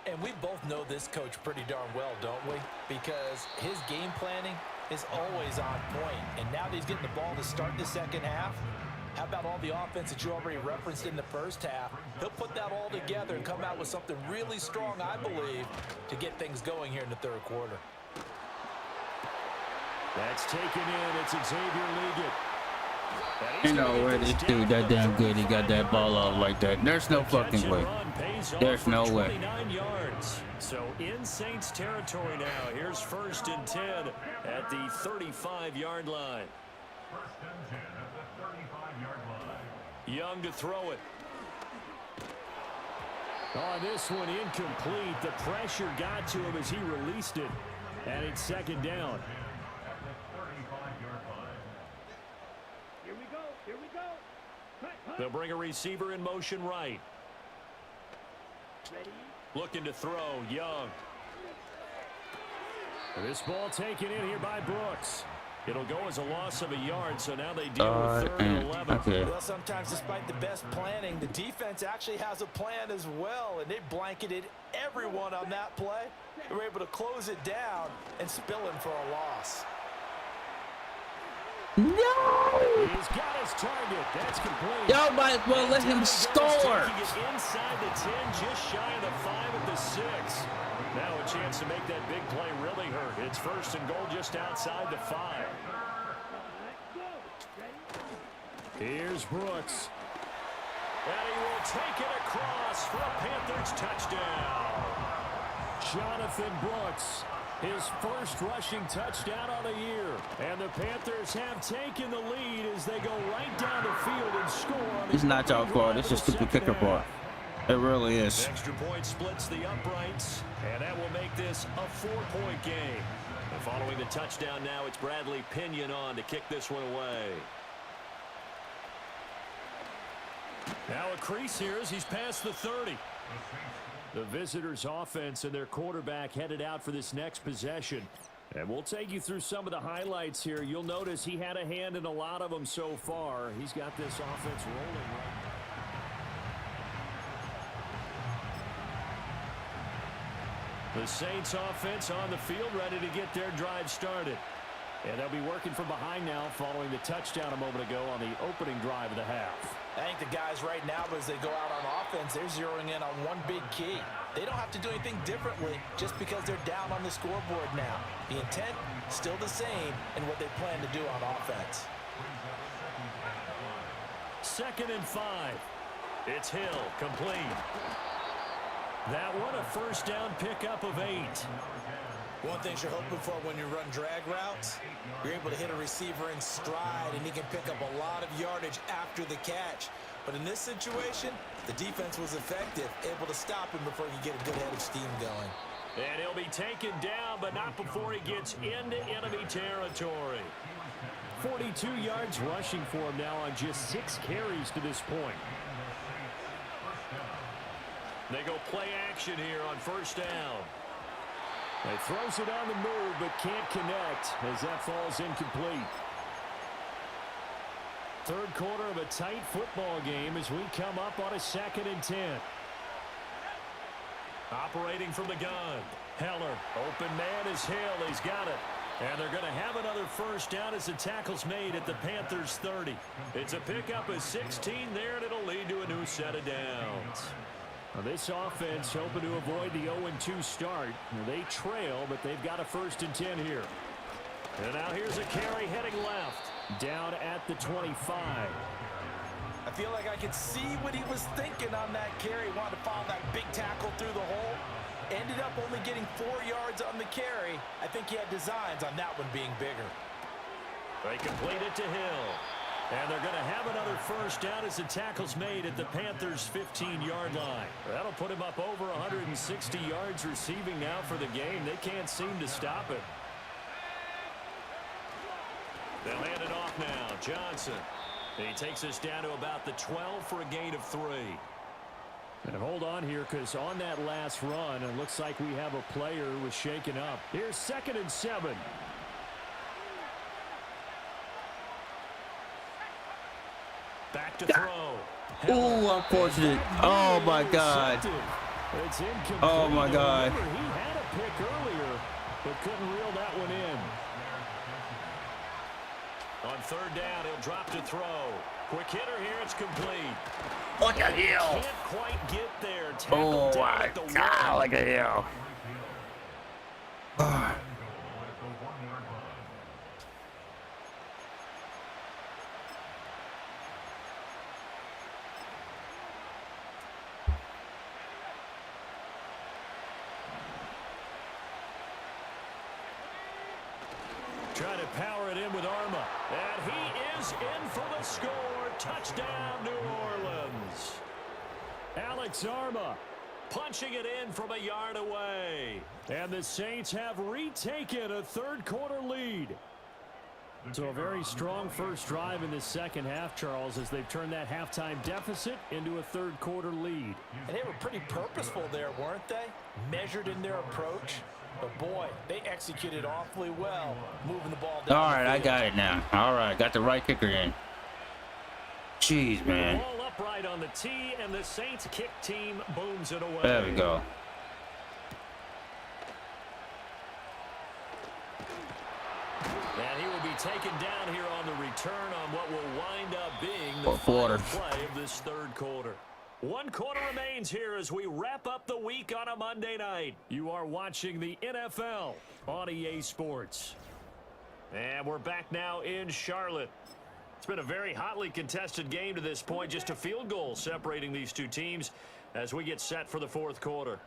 And we both know this coach pretty darn well, don't we? Because his game planning is always on point. And now that he's getting the ball to start the second half, How about all the offense that you already referenced in the first half? He'll put that all together and come out with something really strong, I believe, to get things going here in the third quarter. That's taken in. It's Xavier Liggett. You know where this dude that damn good, he got that ball off like that. There's no fucking way. There's no way. 29 yards. So in Saints territory now. Here's 1st and 10 at the 35-yard line. First and 10 at the 35-yard line. Young to throw it. On this one, incomplete. The pressure got to him as he released it. And it's 2nd down. They'll bring a receiver in motion right. Looking to throw, Young. This ball taken in here by Brooks. It'll go as a loss of a yard, so now they deal with 3rd and 11. Okay. Well, sometimes despite the best planning, the defense actually has a plan as well, and they blanketed everyone on that play. They were able to close it down and spill him for a loss. No! He's got his target. That's complete. Y'all might as well let him score. Taking it inside the 10, just shy of the 5 at the 6. Now a chance to make that big play really hurt. It's 1st and goal just outside the 5. Here's Brooks. And he will take it across for a Panthers touchdown. Jonathan Brooks, his 1st rushing touchdown on the year. And the Panthers have taken the lead as they go right down the field and score. It's not y'all fault. It's just stupid kicker fault. It really is. The extra point splits the uprights, and that will make this a 4-point game. And following the touchdown now, it's Bradley Pinion on to kick this one away. Now a crease here as he's past the 30. The visitors' offense and their quarterback headed out for this next possession. And we'll take you through some of the highlights here. You'll notice he had a hand in a lot of them so far. He's got this offense rolling right now. The Saints offense on the field ready to get their drive started. And they'll be working from behind now following the touchdown a moment ago on the opening drive of the half. I think the guys right now, as they go out on offense, they're zeroing in on one big key. They don't have to do anything differently just because they're down on the scoreboard now. The intent, still the same in what they plan to do on offense. 2nd and 5. It's Hill, complete. That one a 1st down pickup of 8. One thing you're hoping for when you run drag routes, you're able to hit a receiver in stride, and he can pick up a lot of yardage after the catch. But in this situation, the defense was effective, able to stop him before he could get a good head of steam going. And he'll be taken down, but not before he gets into enemy territory. 42 yards rushing for him now on just 6 carries to this point. They go play action here on 1st down. He throws it on the move, but can't connect as that falls incomplete. 3rd quarter of a tight football game as we come up on a 2nd and 10. Operating from the gun. Heller, open man is Hill. He's got it. And they're going to have another 1st down as the tackle's made at the Panthers' 30. It's a pickup of 16 there, and it'll lead to a new set of downs. Now this offense hoping to avoid the 0-2 start. They trail, but they've got a 1st and 10 here. And now here's a carry heading left. Down at the 25. I feel like I could see what he was thinking on that carry. Wanted to follow that big tackle through the hole. Ended up only getting 4 yards on the carry. I think he had designs on that one being bigger. They complete it to Hill. And they're going to have another 1st down as the tackle's made at the Panthers' 15-yard line. That'll put him up over 160 yards receiving now for the game. They can't seem to stop it. They'll hand it off now. Johnson. He takes us down to about the 12 for a gain of 3. And hold on here, because on that last run, it looks like we have a player who was shaken up. Here's 2nd and 7. Back to throw. Oh, unfortunate. Oh, my God. It's incomplete. Oh, my God. Remember, he had a pick earlier, but couldn't reel that one in. On third down, he'll drop to throw. Quick hitter here, it's complete. Like a hill. Can't quite get there. Oh Tackled down my at the God, one. like a hill. Trying to power it in with Arma. And he is in for the score. Touchdown, New Orleans. Alex Arma punching it in from a yard away. And the Saints have retaken a third-quarter lead. So a very strong first drive in the second half, Charles, as they've turned that halftime deficit into a third-quarter lead. And they were pretty purposeful there, weren't they? Measured in their approach. But, boy, they executed awfully well, moving the ball down. All right, I got it now. All right, got the right kicker in. Jeez, man. Ball upright on the tee, and the Saints kick team booms it away. There we go. And he will be taken down here on the return on what will wind up being the Fourth final quarter. play of this third quarter. 1 quarter remains here as we wrap up the week on a Monday night. You are watching the NFL on EA Sports. And we're back now in Charlotte. It's been a very hotly contested game to this point. Just a field goal separating these two teams as we get set for the fourth quarter.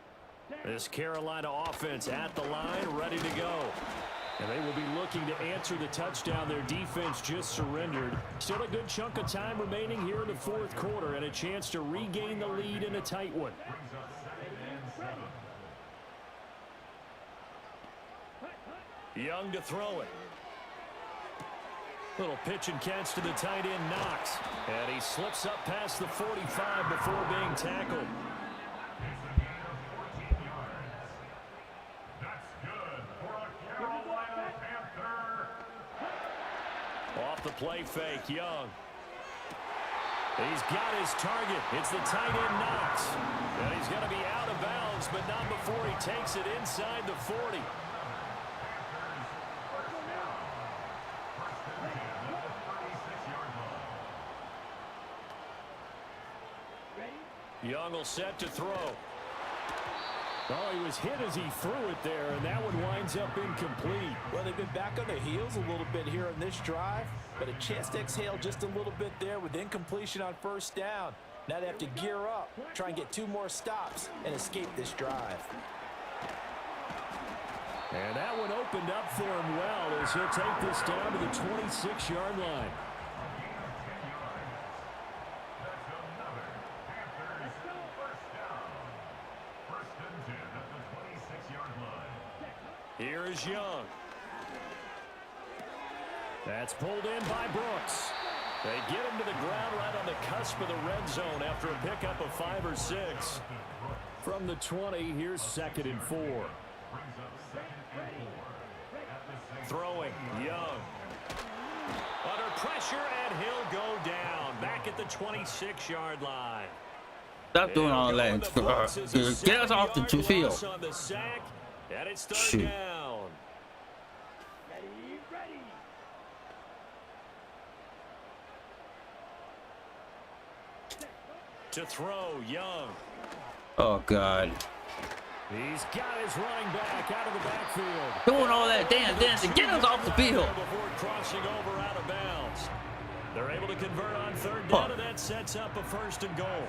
This Carolina offense at the line, ready to go. And they will be looking to answer the touchdown their defense just surrendered. Still a good chunk of time remaining here in the fourth quarter and a chance to regain the lead in a tight one. Young to throw it. Little pitch and catch to the tight end, Knox. And he slips up past the 45 before being tackled. Off the play fake, Young. He's got his target. It's the tight end, Knox. And he's going to be out of bounds, but not before he takes it inside the 40. Young will set to throw. Oh, he was hit as he threw it there, and that one winds up incomplete. Well, they've been back on their heels a little bit here in this drive, but a chance to exhale just a little bit there with incompletion on first down. Now they have to gear up, try and get 2 more stops, and escape this drive. And that one opened up for him well as he'll take this down to the 26-yard line. Here is Young. That's pulled in by Brooks. They get him to the ground right on the cusp of the red zone after a pickup of 5 or 6. From the 20, here's 2nd and 4. Throwing, Young. Under pressure, and he'll go down. Back at the 26-yard line. Stop doing all that. Get us off the field. On the sack, and it's third down. To throw, Young. Oh, God. He's got his running back out of the backfield. Doing all that dancing. Get us off the field. Before crossing over out of bounds. They're able to convert on third down, and that sets up a 1st and goal.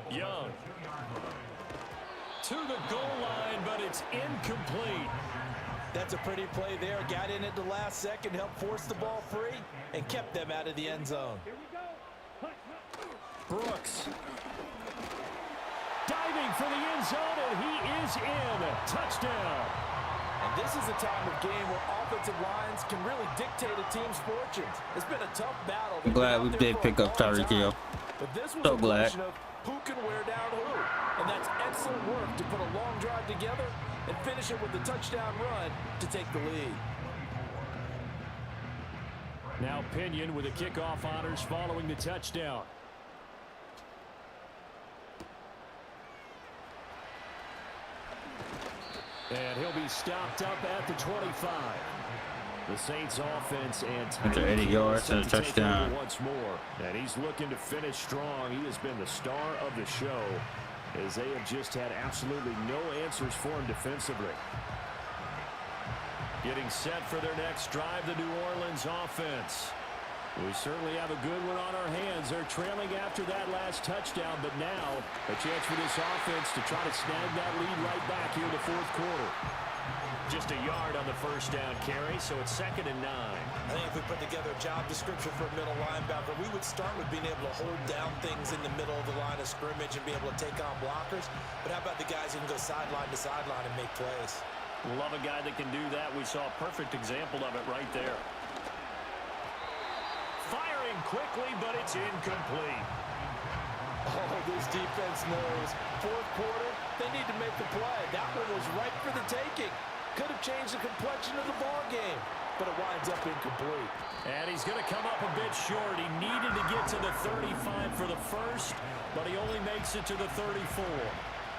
Young. To the goal line, but it's incomplete. That's a pretty play there. Got in at the last second, helped force the ball free, and kept them out of the end zone. Brooks. Diving for the end zone, and he is in. Touchdown. And this is a time of game where offensive lines can really dictate a team's fortunes. It's been a tough battle. I'm glad we did pick up Tyreek Hill. But this was So a glad. question of who can wear down who. And that's excellent work to put a long drive together and finish it with a touchdown run to take the lead. Now Pinion with the kickoff honors following the touchdown. And he'll be stopped up at the 25. The Saints offense and after 80 yards and a touchdown. Once more. And he's looking to finish strong. He has been the star of the show as they have just had absolutely no answers for him defensively. Getting set for their next drive, the New Orleans offense. We certainly have a good one on our hands. They're trailing after that last touchdown, but now a chance for this offense to try to snag that lead right back here in the fourth quarter. Just a yard on the first down carry, so it's 2nd and 9. I think if we put together a job description for a middle linebacker, we would start with being able to hold down things in the middle of the line of scrimmage and be able to take on blockers. But how about the guys who can go sideline to sideline and make plays? Love a guy that can do that. We saw a perfect example of it right there. Firing quickly, but it's incomplete. Oh, this defense knows. Fourth quarter, they need to make the play. That one was right for the taking. Could have changed the complexion of the ball game, but it winds up incomplete. And he's going to come up a bit short. He needed to get to the 35 for the first, but he only makes it to the 34.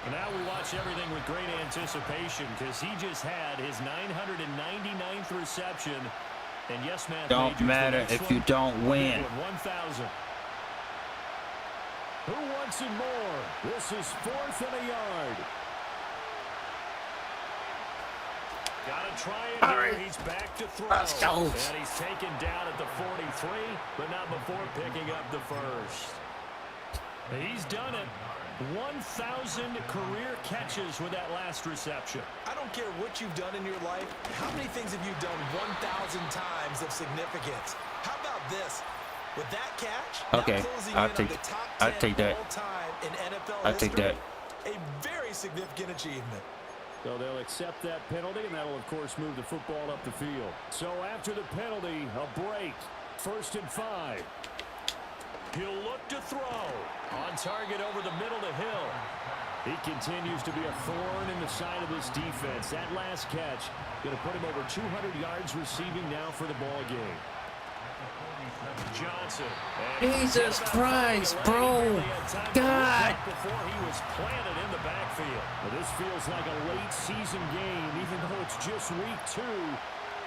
And now we watch everything with great anticipation because he just had his 999th reception. And yes, Matt, don't matter if you don't win. 1,000. Who wants it more? This is 4th and a yard. Got to try it here. He's back to throw. Let's go. And he's taken down at the 43, but not before picking up the first. He's done it. 1,000 career catches with that last reception. I don't care what you've done in your life. How many things have you done 1,000 times of significance? How about this? With that catch, okay, I'll take that. I'll take that. A very significant achievement. So they'll accept that penalty, and that'll, of course, move the football up the field. So after the penalty, a break. 1st and 5. He'll look to throw. On target over the middle to Hill. He continues to be a thorn in the side of this defense. That last catch going to put him over 200 yards receiving now for the ball game. Johnson. Jesus Christ, bro. God. Before he was planted in the backfield. Well, this feels like a late season game, even though it's just week 2.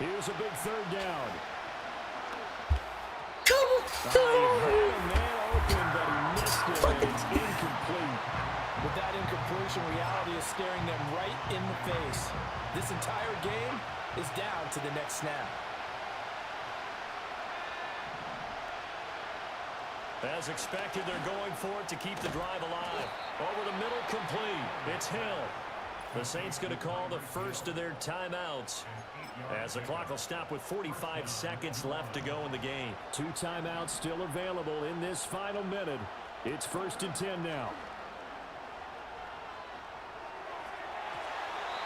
Here's a big 3rd down. Come on. He had a man open, but he missed it. It's incomplete. With that incompletion, reality is staring them right in the face. This entire game is down to the next snap. As expected, they're going for it to keep the drive alive. Over the middle, complete. It's Hill. The Saints going to call the first of their timeouts as the clock will stop with 45 seconds left to go in the game. 2 timeouts still available in this final minute. It's 1st and 10 now.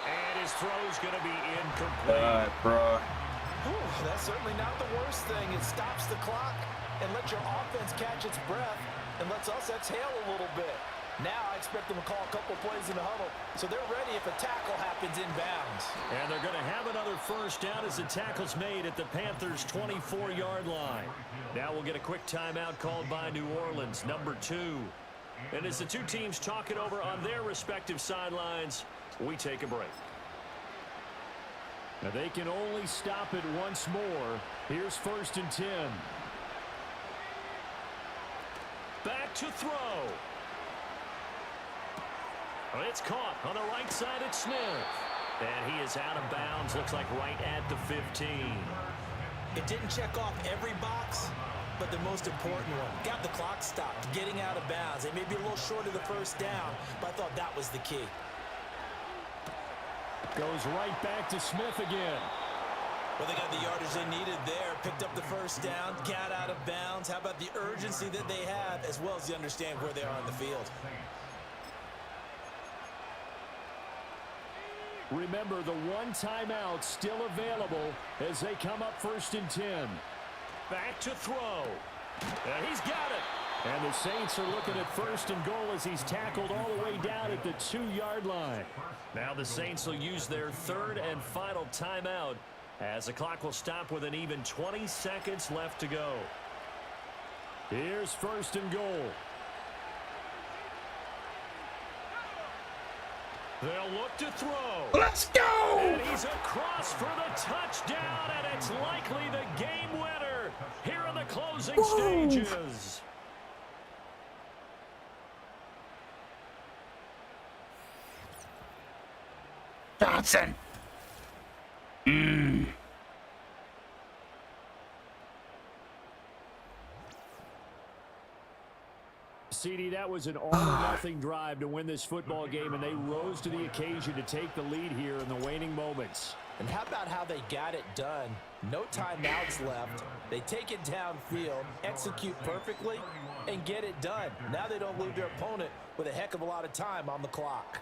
And his throw's going to be incomplete. Bro. Whew, that's certainly not the worst thing. It stops the clock and lets your offense catch its breath and lets us exhale a little bit. Now I expect them to call a couple plays in the huddle, so they're ready if a tackle happens inbounds. And they're going to have another first down as the tackle's made at the Panthers' 24-yard line. Now we'll get a quick timeout called by New Orleans, number 2. And as the two teams talk it over on their respective sidelines, we take a break. Now they can only stop it once more. Here's 1st and 10. Back to throw. It's caught on the right side at Smith. And he is out of bounds, looks like right at the 15. It didn't check off every box, but the most important one. Got the clock stopped, getting out of bounds. They may be a little short of the first down, but I thought that was the key. Goes right back to Smith again. Well, they got the yardage they needed there, picked up the first down, got out of bounds. How about the urgency that they have, as well as they understand where they are on the field? Remember, the 1 timeout still available as they come up 1st and 10. Back to throw. And he's got it. And the Saints are looking at 1st and goal as he's tackled all the way down at the 2-yard line. Now the Saints will use their 3rd and final timeout as the clock will stop with an even 20 seconds left to go. Here's 1st and goal. They'll look to throw. Let's go! And he's across for the touchdown, and it's likely the game winner here in the closing stages. Johnson. CD, that was an all-or-nothing drive to win this football game, and they rose to the occasion to take the lead here in the waning moments. And how about how they got it done? No timeouts left. They take it downfield, execute perfectly, and get it done. Now they don't leave their opponent with a heck of a lot of time on the clock.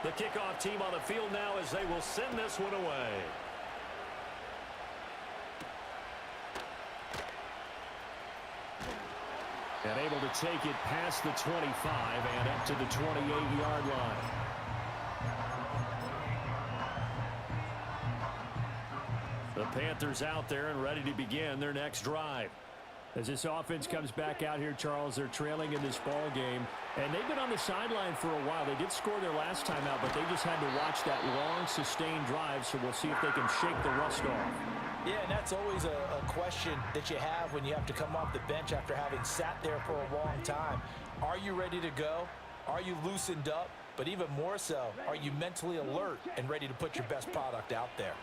The kickoff team on the field now as they will send this one away. And able to take it past the 25 and up to the 28-yard line. The Panthers out there and ready to begin their next drive. As this offense comes back out here, Charles, they're trailing in this ball game, and they've been on the sideline for a while. They did score their last time out, but they just had to watch that long, sustained drive, so we'll see if they can shake the rust off. Yeah, and that's always a question that you have when you have to come off the bench after having sat there for a long time. Are you ready to go? Are you loosened up? But even more so, are you mentally alert and ready to put your best product out there?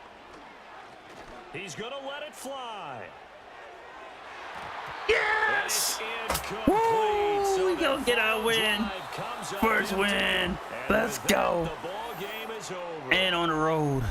He's going to let it fly. Yes! Woo! Woo! We gonna get our win. First win. Let's go. The ball game is over. And on the road.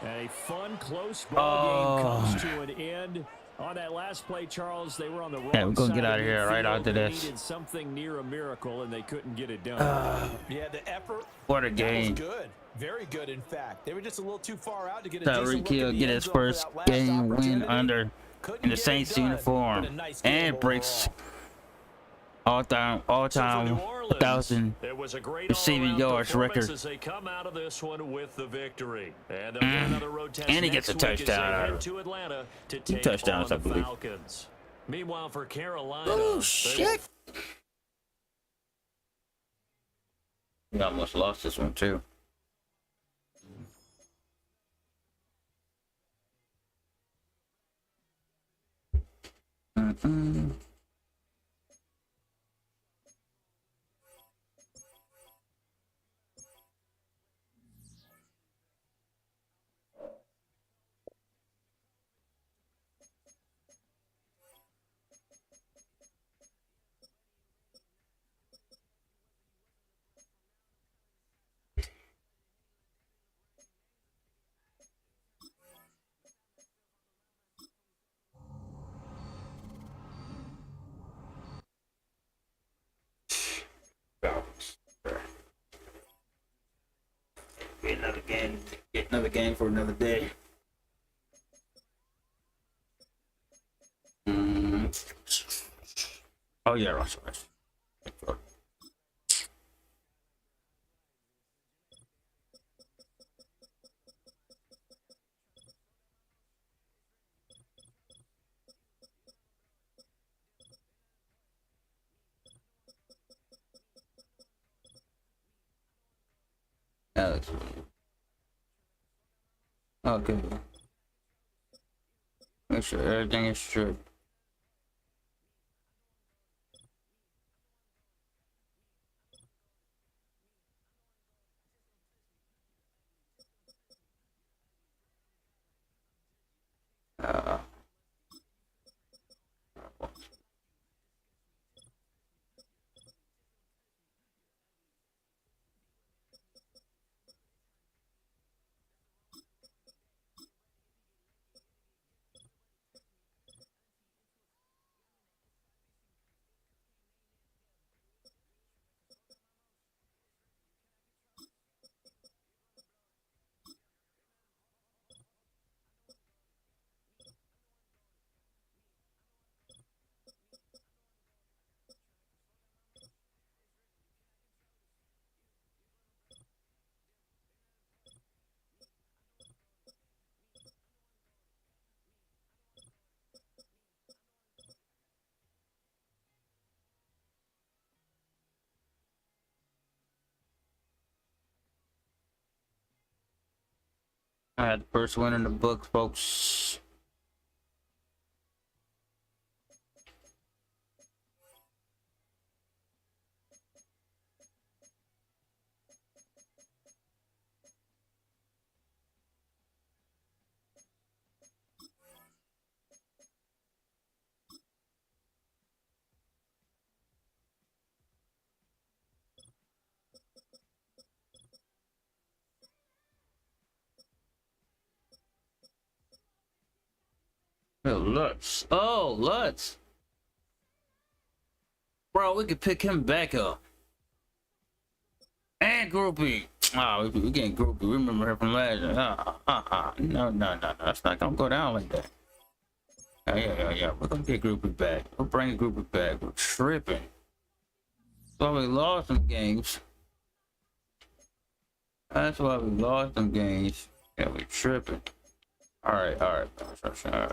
A fun, close ball game comes to an end. On that last play, Charles, they were on the wrong Yeah, we're gonna side get out of the here right field. after They this. needed something near a miracle, and they couldn't get it done. Yeah, the effort. What a That game. was good. Very good, in fact. They were just a little too far out to get a decent Tyreek look Hill at the get end his zone for first that last game win opportunity. under Couldn't in the get it Saints done, uniform but a nice game and breaks overall. all-time New Orleans, 1,000 it was a great receiving all-around yards performance record. as they come out of this one with the victory. And they'll get another road test And he next gets a week as they touchdown out head of it. to Atlanta to 2 take touchdowns, on I the believe. Falcons. Meanwhile, for Carolina, Oh, they shit. We almost lost this one, too. Get another game. Get another game for another day. Oh yeah, Russell. Alex. Okay. Make sure everything is true. I had the first one in the book, folks. Oh, Lutz. Oh, Lutz. Bro, we could pick him back up. And Groupie. Oh, we getting Groupie. We remember her from last year. No. That's not gonna go down like that. Yeah. We're gonna get Groupie back. We'll bring Groupie back. We're tripping. That's why we lost some games. That's why we lost some games. Yeah, we tripping. Alright. Sure.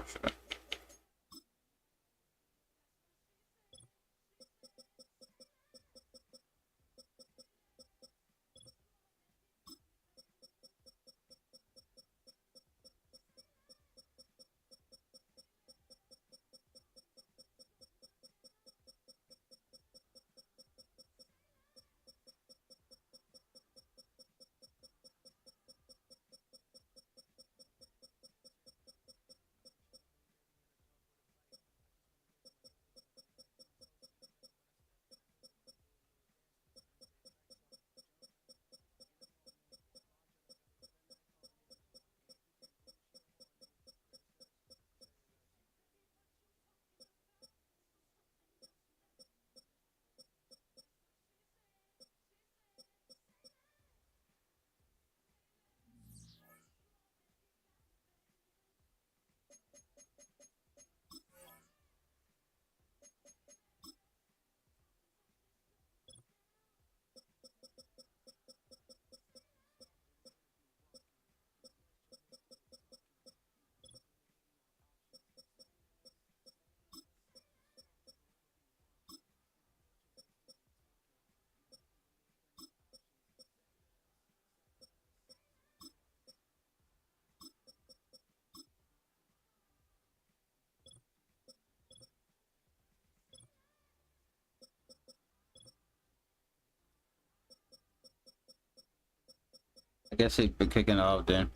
I guess he'd be kicking off then.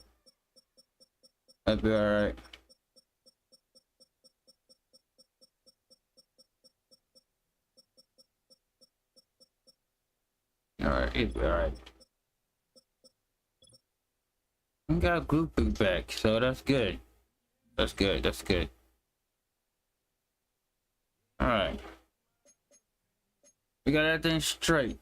That'd be alright. Alright, he'd be alright. We got Groupie back, so that's good. That's good. Alright. We got everything straight.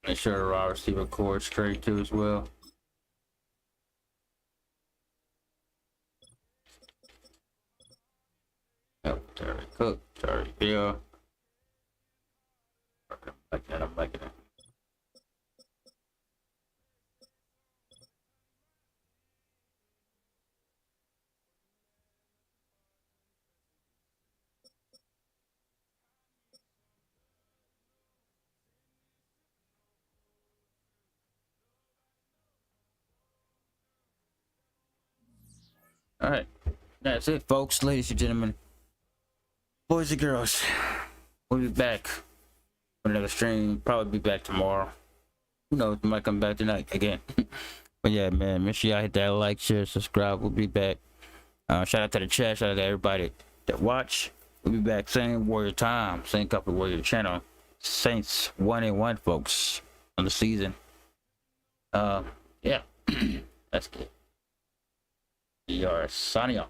Make sure the raw receiver core is straight too as well. Yep, Terry Cook, Terry Hill. I'm liking it. All right, that's it, folks, ladies and gentlemen, boys and girls. We'll be back with another stream. Probably be back tomorrow. Who knows? We might come back tonight again. But yeah, man, make sure y'all hit that like, share, subscribe. We'll be back. Shout out to the chat. Shout out to everybody that watch. We'll be back same Warrior time, same couple Warrior channel. Saints 1-1, folks, on the season. Yeah, that's good. We are signing off.